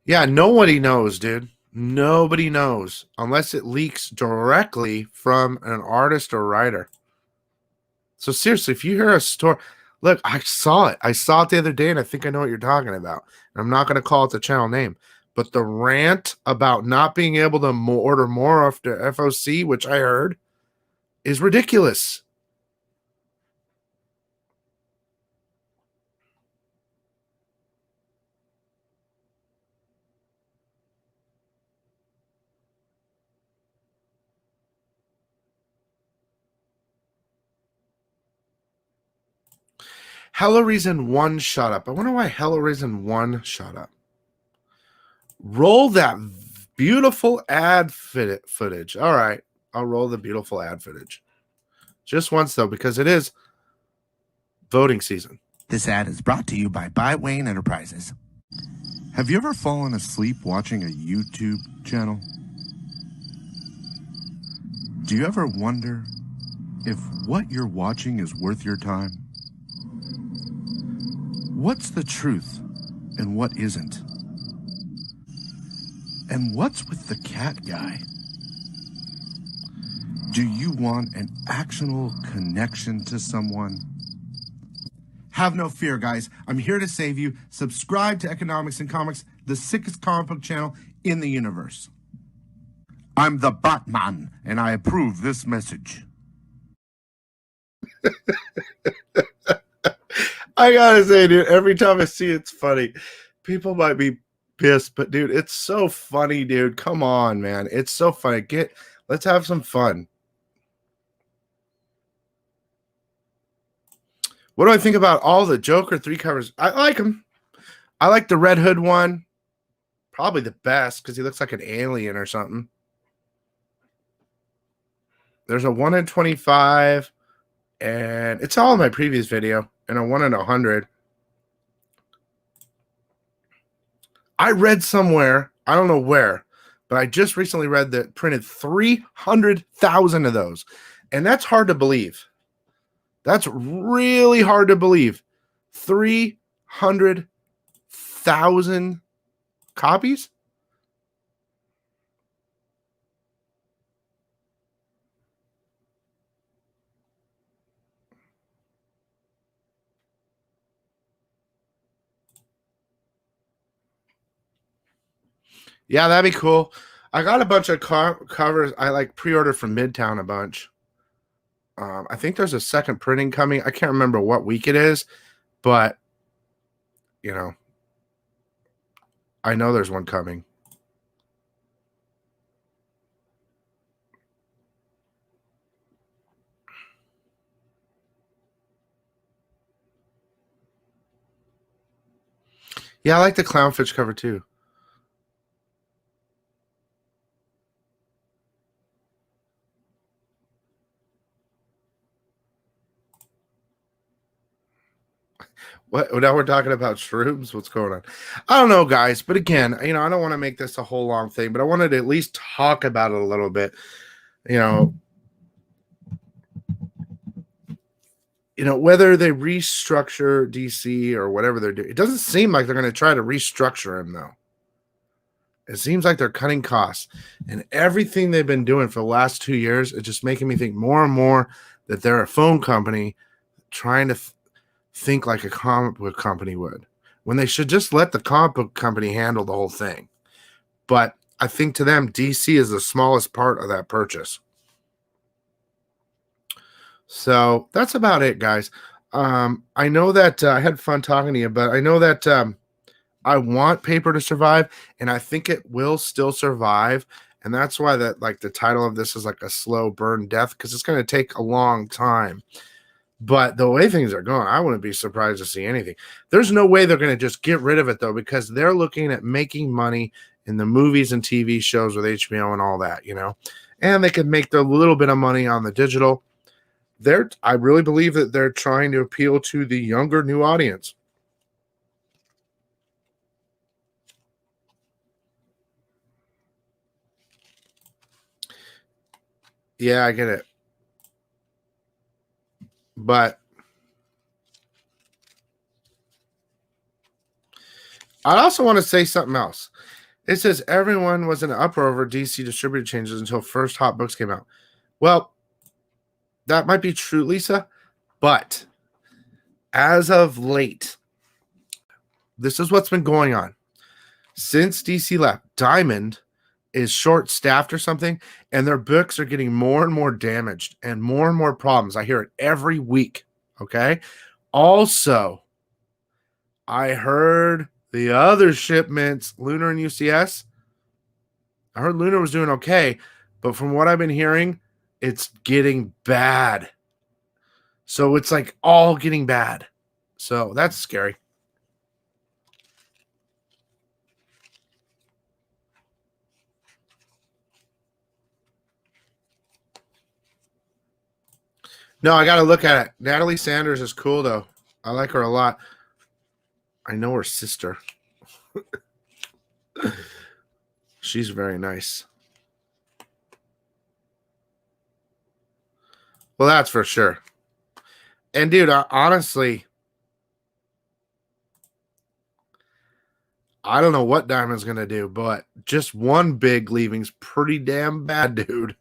Yeah, nobody knows, dude. Nobody knows unless it leaks directly from an artist or writer. So seriously, if you hear a store, look, I saw it. I saw it the other day, and I think I know what you're talking about. I'm not going to call it the channel name, but the rant about not being able to order more after FOC, which I heard, is ridiculous. Hell Arisen 1 shot up. I wonder why Hell Arisen 1 shot up. Roll that beautiful ad footage. All right, I'll roll the beautiful ad footage. Just once, though, because it is voting season. This ad is brought to you by Wayne Enterprises. Have you ever fallen asleep watching a YouTube channel? Do you ever wonder if what you're watching is worth your time? What's the truth and what isn't? And what's with the cat guy? Do you want an actionable connection to someone? Have no fear, guys. I'm here to save you. Subscribe to Economics and Comics, the sickest comic book channel in the universe. I'm the Batman, and I approve this message. I gotta say, dude, every time I see it, it's funny. People might be pissed, but dude, it's so funny, dude. Come on, man. It's so funny. Let's have some fun. What do I think about all the Joker 3 covers? I like them. I like the Red Hood one. Probably the best because he looks like an alien or something. There's a 1 in 25, and it's all in my previous video, and a 1 in 100. I read somewhere, I don't know where, but I just recently read that printed 300,000 of those. And that's hard to believe. That's really hard to believe. 300,000 copies? Yeah, that'd be cool. I got a bunch of covers. I like pre-ordered from Midtown a bunch. I think there's a second printing coming. I can't remember what week it is, but you know, I know there's one coming. Yeah, I like the clownfish cover too. What? Now we're talking about shrooms? What's going on? I don't know, guys. But again, I don't want to make this a whole long thing, but I wanted to at least talk about it a little bit. Whether they restructure DC or whatever they're doing, it doesn't seem like they're going to try to restructure him, though. It seems like they're cutting costs, and everything they've been doing for the last 2 years is just making me think more and more that they're a phone company trying to think like a comic book company would, when they should just let the comic book company handle the whole thing. But I think to them, DC is the smallest part of that purchase. So that's about it, guys. I know that I had fun talking to you, but I know that I want paper to survive, and I think it will still survive. And that's why the title of this is like a slow burn death, because it's going to take a long time. But the way things are going, I wouldn't be surprised to see anything. There's no way they're going to just get rid of it, though, because they're looking at making money in the movies and TV shows with HBO and all that, and they could make their little bit of money on the digital. I really believe that they're trying to appeal to the younger new audience. Yeah, I get it. But I also want to say something else. It says everyone was in an uproar over DC distributor changes until first hot books came out. Well, that might be true, Lisa, but as of late, this is what's been going on. Since DC left, Diamond is short-staffed or something, and their books are getting more and more damaged and more problems. I hear it every week, okay? Also, I heard the other shipments, Lunar and UCS, I heard Lunar was doing okay, but from what I've been hearing, it's getting bad. So it's like all getting bad. So that's scary. No, I got to look at it. Natalie Sanders is cool, though. I like her a lot. I know her sister. She's very nice. Well, that's for sure. And, dude, honestly, I don't know what Diamond's going to do, but just one big leaving's pretty damn bad, dude.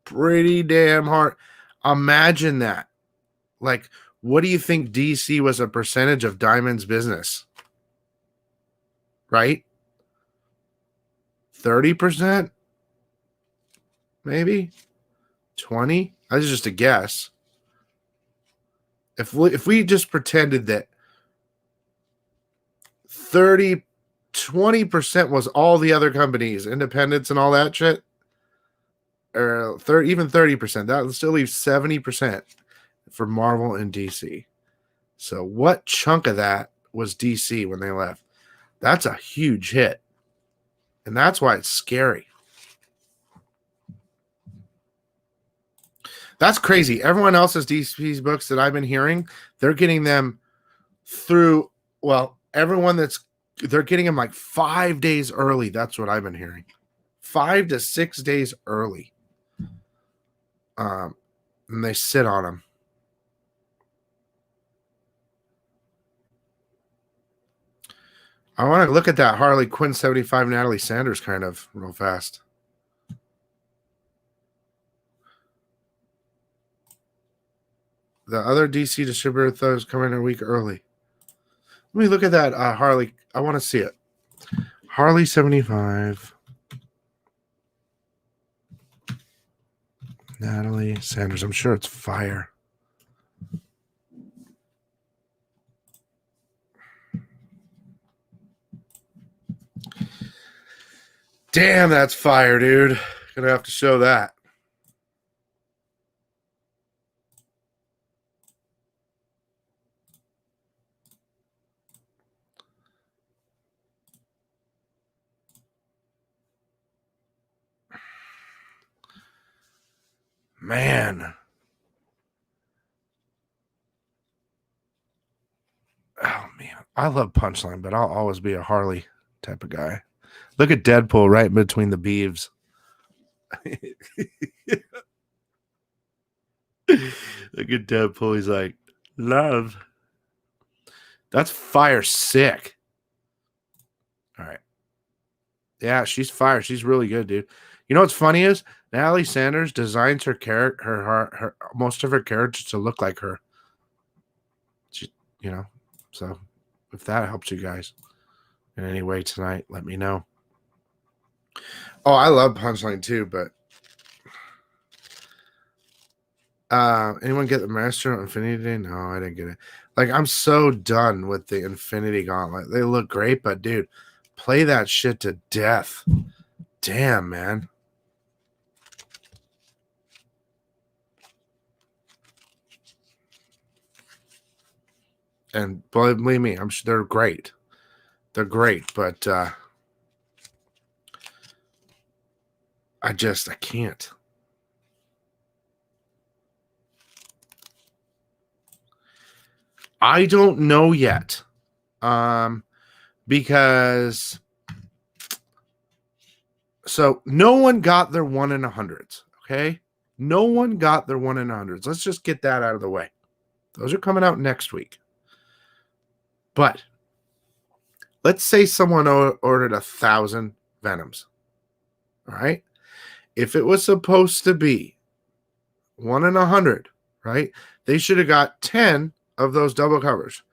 Pretty damn hard. Imagine that. Like, what do you think DC was a percentage of Diamond's business? Right? 30%? Maybe? 20? That's just a guess. If we just pretended that 20% was all the other companies, independents and all that shit, or even 30%, that would still leave 70% for Marvel and DC. So what chunk of that was DC when they left? That's a huge hit. And that's why it's scary. That's crazy. Everyone else's DC's books that I've been hearing, they're getting them through, well, they're getting them like 5 days early. That's what I've been hearing. 5 to 6 days early. And they sit on them. I want to look at that Harley Quinn 75 Natalie Sanders kind of real fast. The other DC distributor thought was coming a week early. Let me look at that Harley. I want to see it. Harley 75. Natalie Sanders. I'm sure it's fire. Damn, that's fire, dude. Gonna have to show that. Man. Oh, man. I love Punchline, but I'll always be a Harley type of guy. Look at Deadpool right in between the beeves. Look at Deadpool. He's like, love. That's fire sick. All right. Yeah, she's fire. She's really good, dude. You know what's funny is Natalie Sanders designs her character, her most of her characters to look like her. She, so if that helps you guys in any way tonight, let me know. Oh, I love Punchline too, but anyone get the Master of Infinity Day? No, I didn't get it. Like, I'm so done with the Infinity Gauntlet. They look great, but dude, play that shit to death. Damn, man. And believe me, I'm sure they're great. They're great, but I can't. I don't know yet. Because so no one got their 1 in 100s, okay? No one got their 1 in 100s. Let's just get that out of the way. Those are coming out next week. But let's say someone ordered 1,000 Venoms. All right? If it was supposed to be 1 in 100, right? They should have got 10 of those double covers.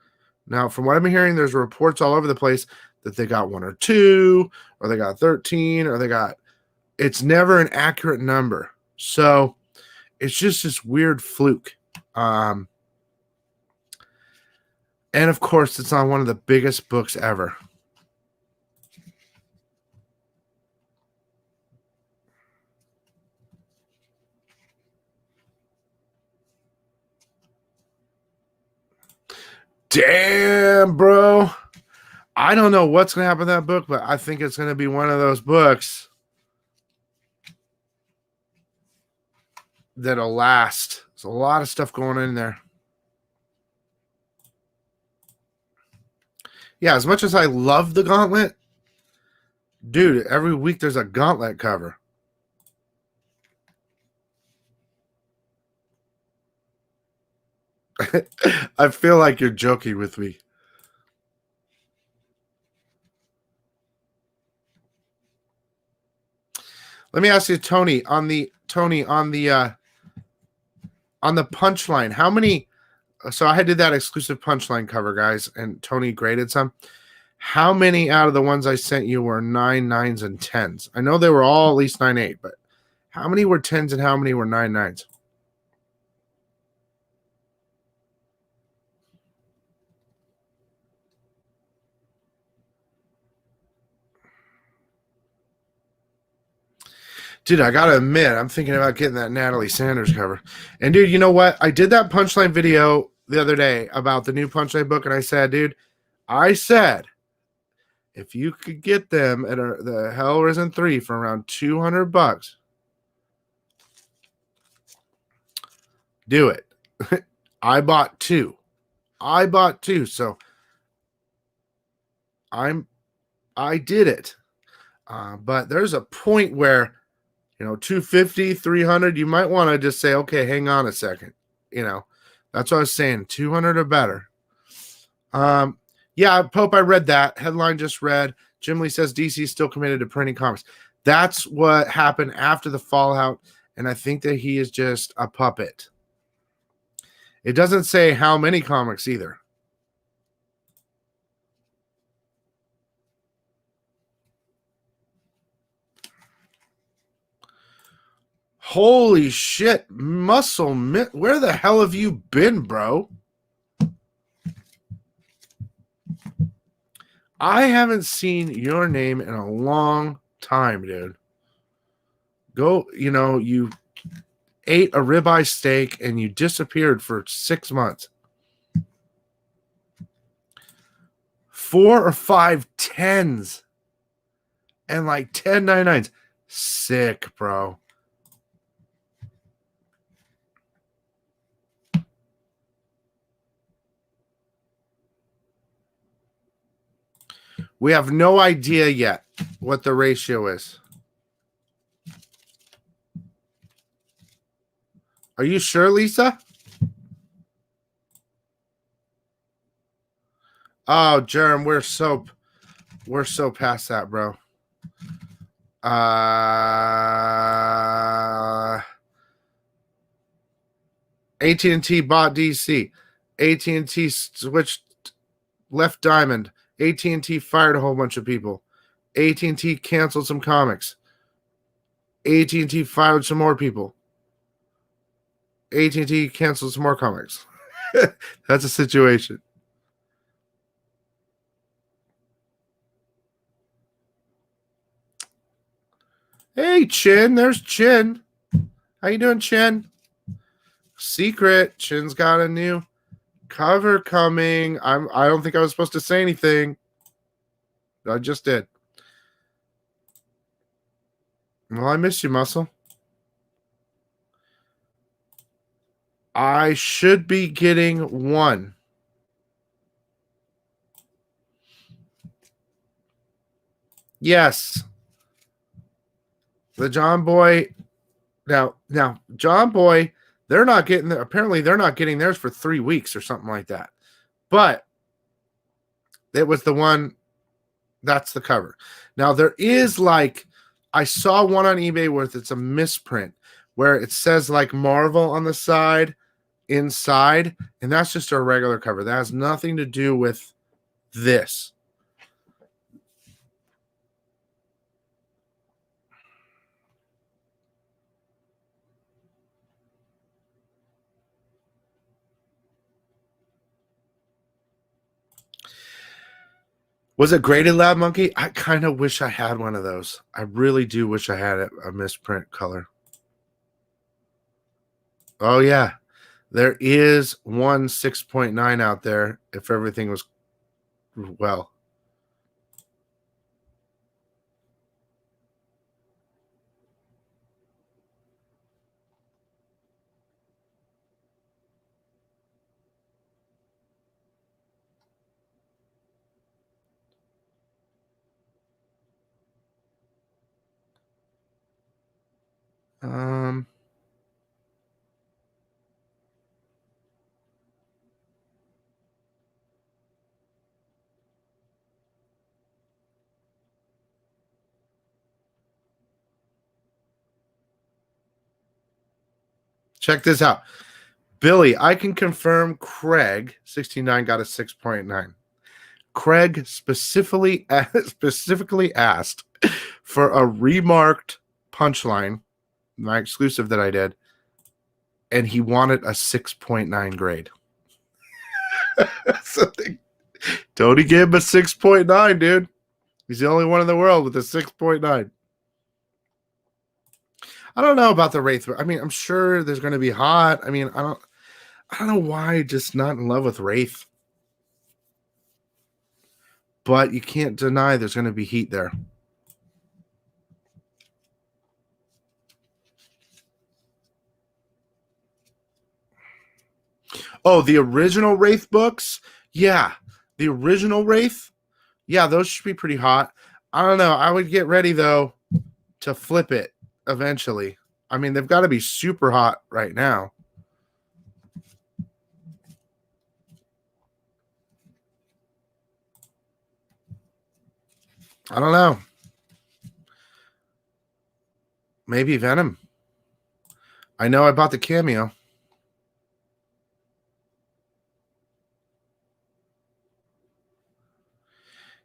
Now, from what I'm hearing, there's reports all over the place that they got 1 or 2, or they got 13, or they got... It's never an accurate number. So it's just this weird fluke. And of course, it's on one of the biggest books ever. Damn, bro. I don't know what's going to happen to that book, but I think it's going to be one of those books that'll last. There's a lot of stuff going on in there. Yeah, as much as I love the Gauntlet, dude, every week there's a Gauntlet cover. I feel like you're joking with me. Let me ask you, Tony, on the punchline, how many? So I did that exclusive punchline cover, guys, and Tony graded some. How many out of the ones I sent you were 9 9s and 10s? I know they were all at least 9 8, but how many were 10s and how many were 9 9s? Dude, I gotta admit, I'm thinking about getting that Natalie Sanders cover. And dude, you know what? I did that punchline video the other day about the new punchline book, and I said, dude, if you could get them at the Hell Risen 3 for around $200, do it. I bought two. So I did it. But there's a point where, 250, 300, you might want to just say, okay, hang on a second. That's what I was saying. 200 or better. Yeah, Pope, I read that. Headline just read. Jim Lee says DC is still committed to printing comics. That's what happened after the fallout, and I think that he is just a puppet. It doesn't say how many comics either. Holy shit, Muscle Mitt, where the hell have you been, bro? I haven't seen your name in a long time, dude. Go, you ate a ribeye steak and you disappeared for 6 months. 4 or 5 10s and like 10 99s. Sick, bro. We have no idea yet what the ratio is. Are you sure, Lisa? Oh, Jerem, we're so past that, bro. AT&T bought DC. AT&T switched left diamond. AT&T fired a whole bunch of people. AT&T canceled some comics. AT&T fired some more people. AT&T canceled some more comics. That's a situation. Hey, Chin. There's Chin. How you doing, Chin? Secret. Chin's got a new cover coming. I don't think I was supposed to say anything. I just did. Well, I miss you, Muscle. I should be getting one. Yes. The John Boy. Now, John Boy, apparently they're not getting theirs for 3 weeks or something like that. But it was the one, that's the cover. Now, there is I saw one on eBay where it's a misprint, where it says Marvel on the side, inside, and that's just a regular cover. That has nothing to do with this. Was it graded, Lab Monkey? I kind of wish I had one of those. I really do wish I had a misprint color. Oh, yeah. There is one 6.9 out there if everything was well. Check this out. Billy, I can confirm Craig, 69, got a 6.9. Craig specifically asked for a remarked punchline, my exclusive that I did, and he wanted a 6.9 grade. So Tony gave him a 6.9, dude. He's the only one in the world with a 6.9. I don't know about the Wraith. I mean, I'm sure there's going to be hot. I mean, I don't know why just not in love with Wraith. But you can't deny there's going to be heat there. Oh, the original Wraith books? Yeah. The original Wraith? Yeah, those should be pretty hot. I don't know. I would get ready, though, to flip it eventually. I mean, they've got to be super hot right now. I don't know. Maybe Venom. I know I bought the cameo.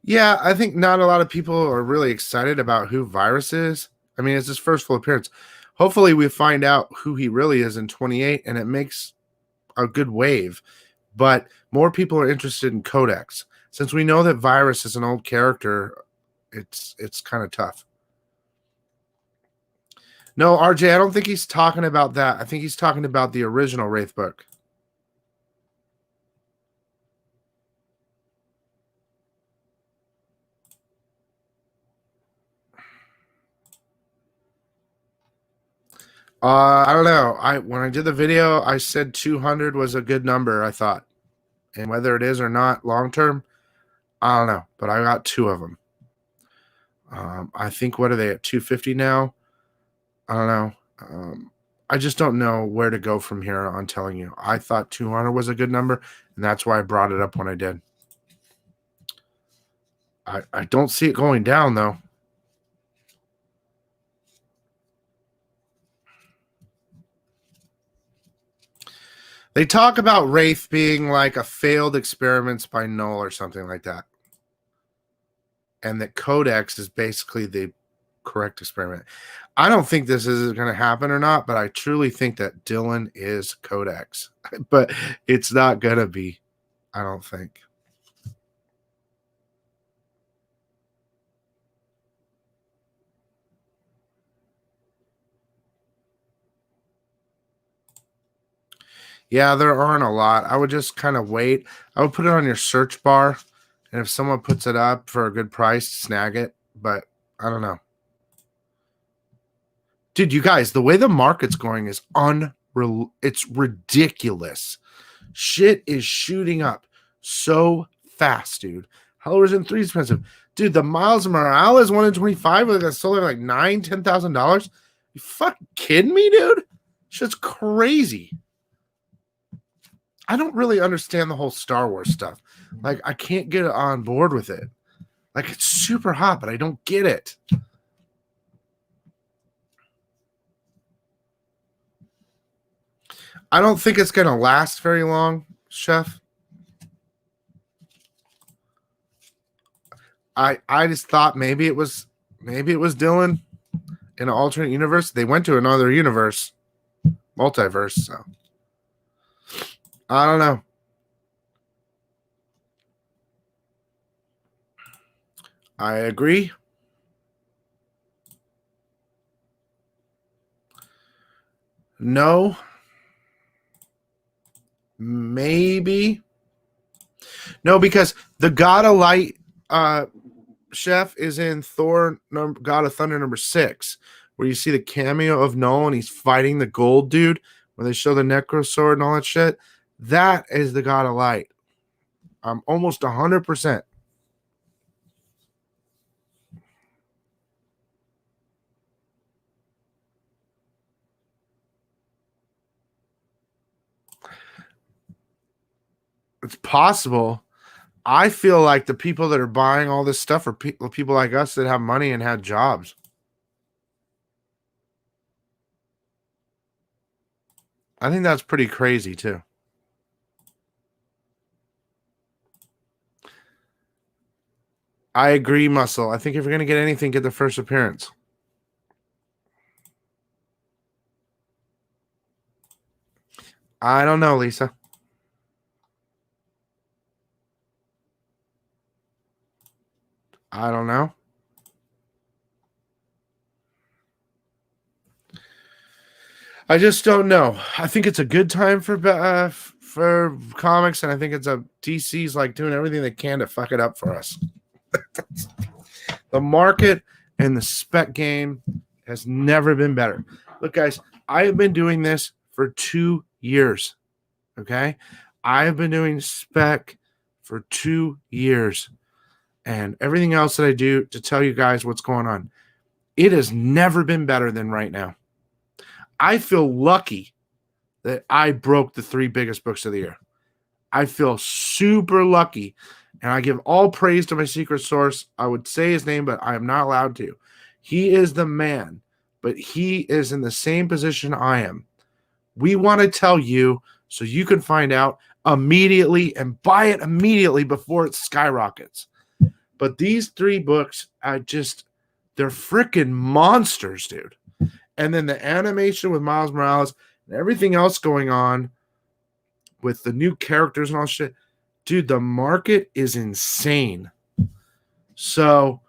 Yeah, I think not a lot of people are really excited about who Virus is. I mean, it's his first full appearance. Hopefully we find out who he really is in 28, and it makes a good wave. But more people are interested in Codex. Since we know that Virus is an old character, it's kind of tough. No, RJ, I don't think he's talking about that. I think he's talking about the original Wraith book. I don't know. When I did the video, I said 200 was a good number, I thought. And whether it is or not long term, I don't know. But I got 2 of them. I think, what are they at, 250 now? I don't know. I just don't know where to go from here on telling you. I thought 200 was a good number, and that's why I brought it up when I did. I don't see it going down, though. They talk about Wraith being like a failed experiments by Null or something like that. And that Codex is basically the correct experiment. I don't think this is going to happen or not, but I truly think that Dylan is Codex. But it's not going to be, I don't think. Yeah, there aren't a lot. I would just kind of wait. I would put it on your search bar, and if someone puts it up for a good price, snag it. But I don't know. Dude, you guys, the way the market's going is unreal. It's ridiculous. Shit is shooting up so fast, dude. Hellraiser 3 is expensive. Dude, the Miles Morales 1 in 25 like sold like $9,000-$10,000. You fucking kidding me, dude? Shit's crazy. I don't really understand the whole Star Wars stuff. Like, I can't get on board with it. Like, it's super hot, but I don't get it. I don't think it's going to last very long, Chef. I just thought maybe it was Dylan in an alternate universe. They went to another universe, multiverse, so I don't know. I agree. No. Maybe. No, because the God of Light Chef is in Thor God of Thunder number 6, where you see the cameo of Null and he's fighting the gold dude when they show the Necro Sword and all that shit. That is the God of Light. I'm almost 100%. It's possible. I feel like the people that are buying all this stuff are people like us that have money and had jobs. I think that's pretty crazy too. I agree, Muscle. I think if you're going to get anything, get the first appearance. I don't know, Lisa. I don't know. I just don't know. I think it's a good time for comics, and I think it's a DC's like doing everything they can to fuck it up for us. The market and the spec game has never been better. Look, guys, I have been doing this for 2 years. Okay, I have been doing spec for 2 years, and everything else that I do to tell you guys what's going on. It has never been better than right now. I feel lucky that I broke the 3 biggest books of the year. I feel super lucky, and I give all praise to my secret source. I would say his name, but I am not allowed to. He is the man, but he is in the same position I am. We want to tell you so you can find out immediately and buy it immediately before it skyrockets. But these 3 books, they're freaking monsters, dude. And then the animation with Miles Morales and everything else going on with the new characters and all shit. Dude, the market is insane. So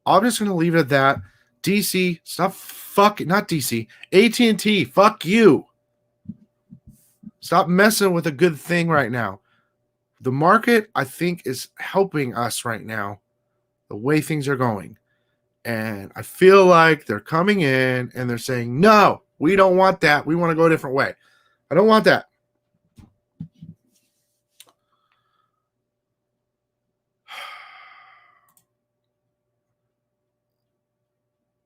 I'm just going to leave it at that. DC, stop fucking, not DC, AT&T, fuck you. Stop messing with a good thing right now. The market, I think, is helping us right now, the way things are going. And I feel like they're coming in and they're saying, no, we don't want that. We want to go a different way. I don't want that.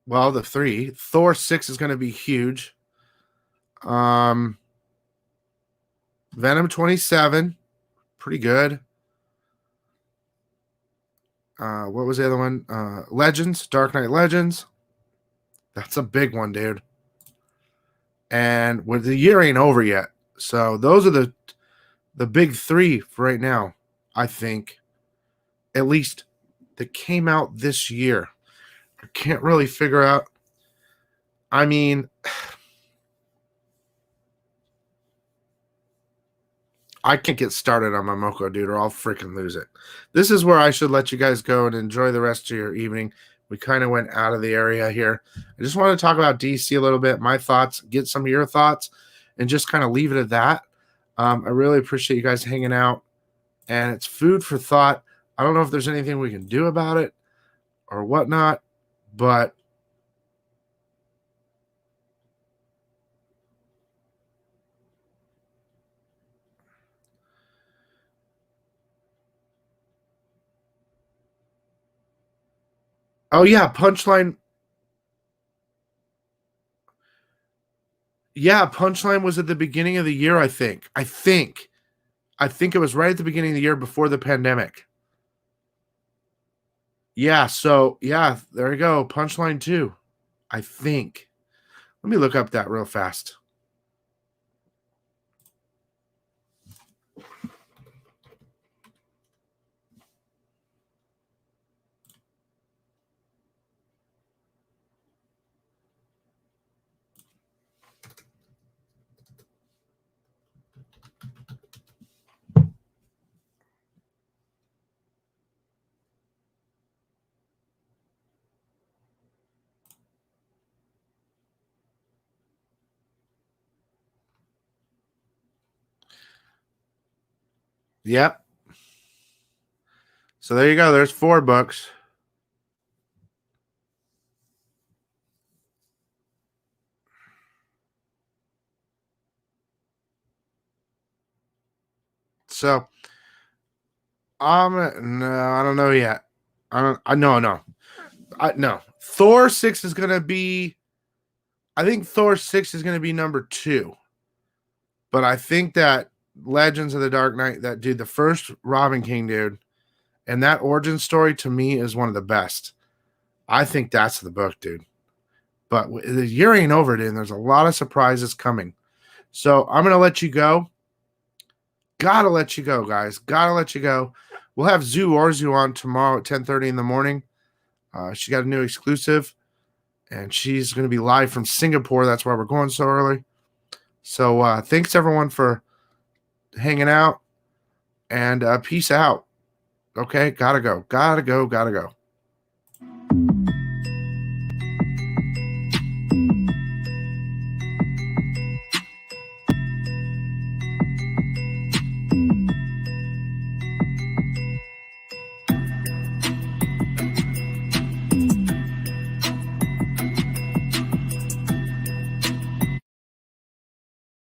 Well, the 3. Thor 6 is going to be huge. Venom 27, pretty good. What was the other one? Legends, Dark Knight Legends. That's a big one, dude. And the year ain't over yet. So those are the big 3 for right now, I think. At least that came out this year. I can't really figure out. I mean, I can't get started on my Moco, dude, or I'll freaking lose it. This is where I should let you guys go and enjoy the rest of your evening. We kind of went out of the area here. I just want to talk about DC a little bit, my thoughts, get some of your thoughts, and just kind of leave it at that. I really appreciate you guys hanging out, and it's food for thought. I don't know if there's anything we can do about it or whatnot, but oh yeah, Punchline. Yeah, Punchline was at the beginning of the year, I think. I think it was right at the beginning of the year before the pandemic. Yeah, so yeah, there you go. Punchline 2, I think. Let me look up that real fast. Yep. So there you go. There's 4 books. So no, I don't know yet. No. Thor 6 is gonna be. I think Thor 6 is gonna be number 2. But I think that Legends of the Dark Knight, that dude, the first Robin King dude, and that origin story to me is one of the best. I think that's the book, dude. But the year ain't over, dude. And there's a lot of surprises coming. So I'm going to let you go. Gotta let you go, guys. Gotta let you go. We'll have Zoo Orzu on tomorrow at 10:30 in the morning. She got a new exclusive, and she's going to be live from Singapore. That's why we're going so early. So thanks, everyone, for hanging out, and peace out. Okay, gotta go.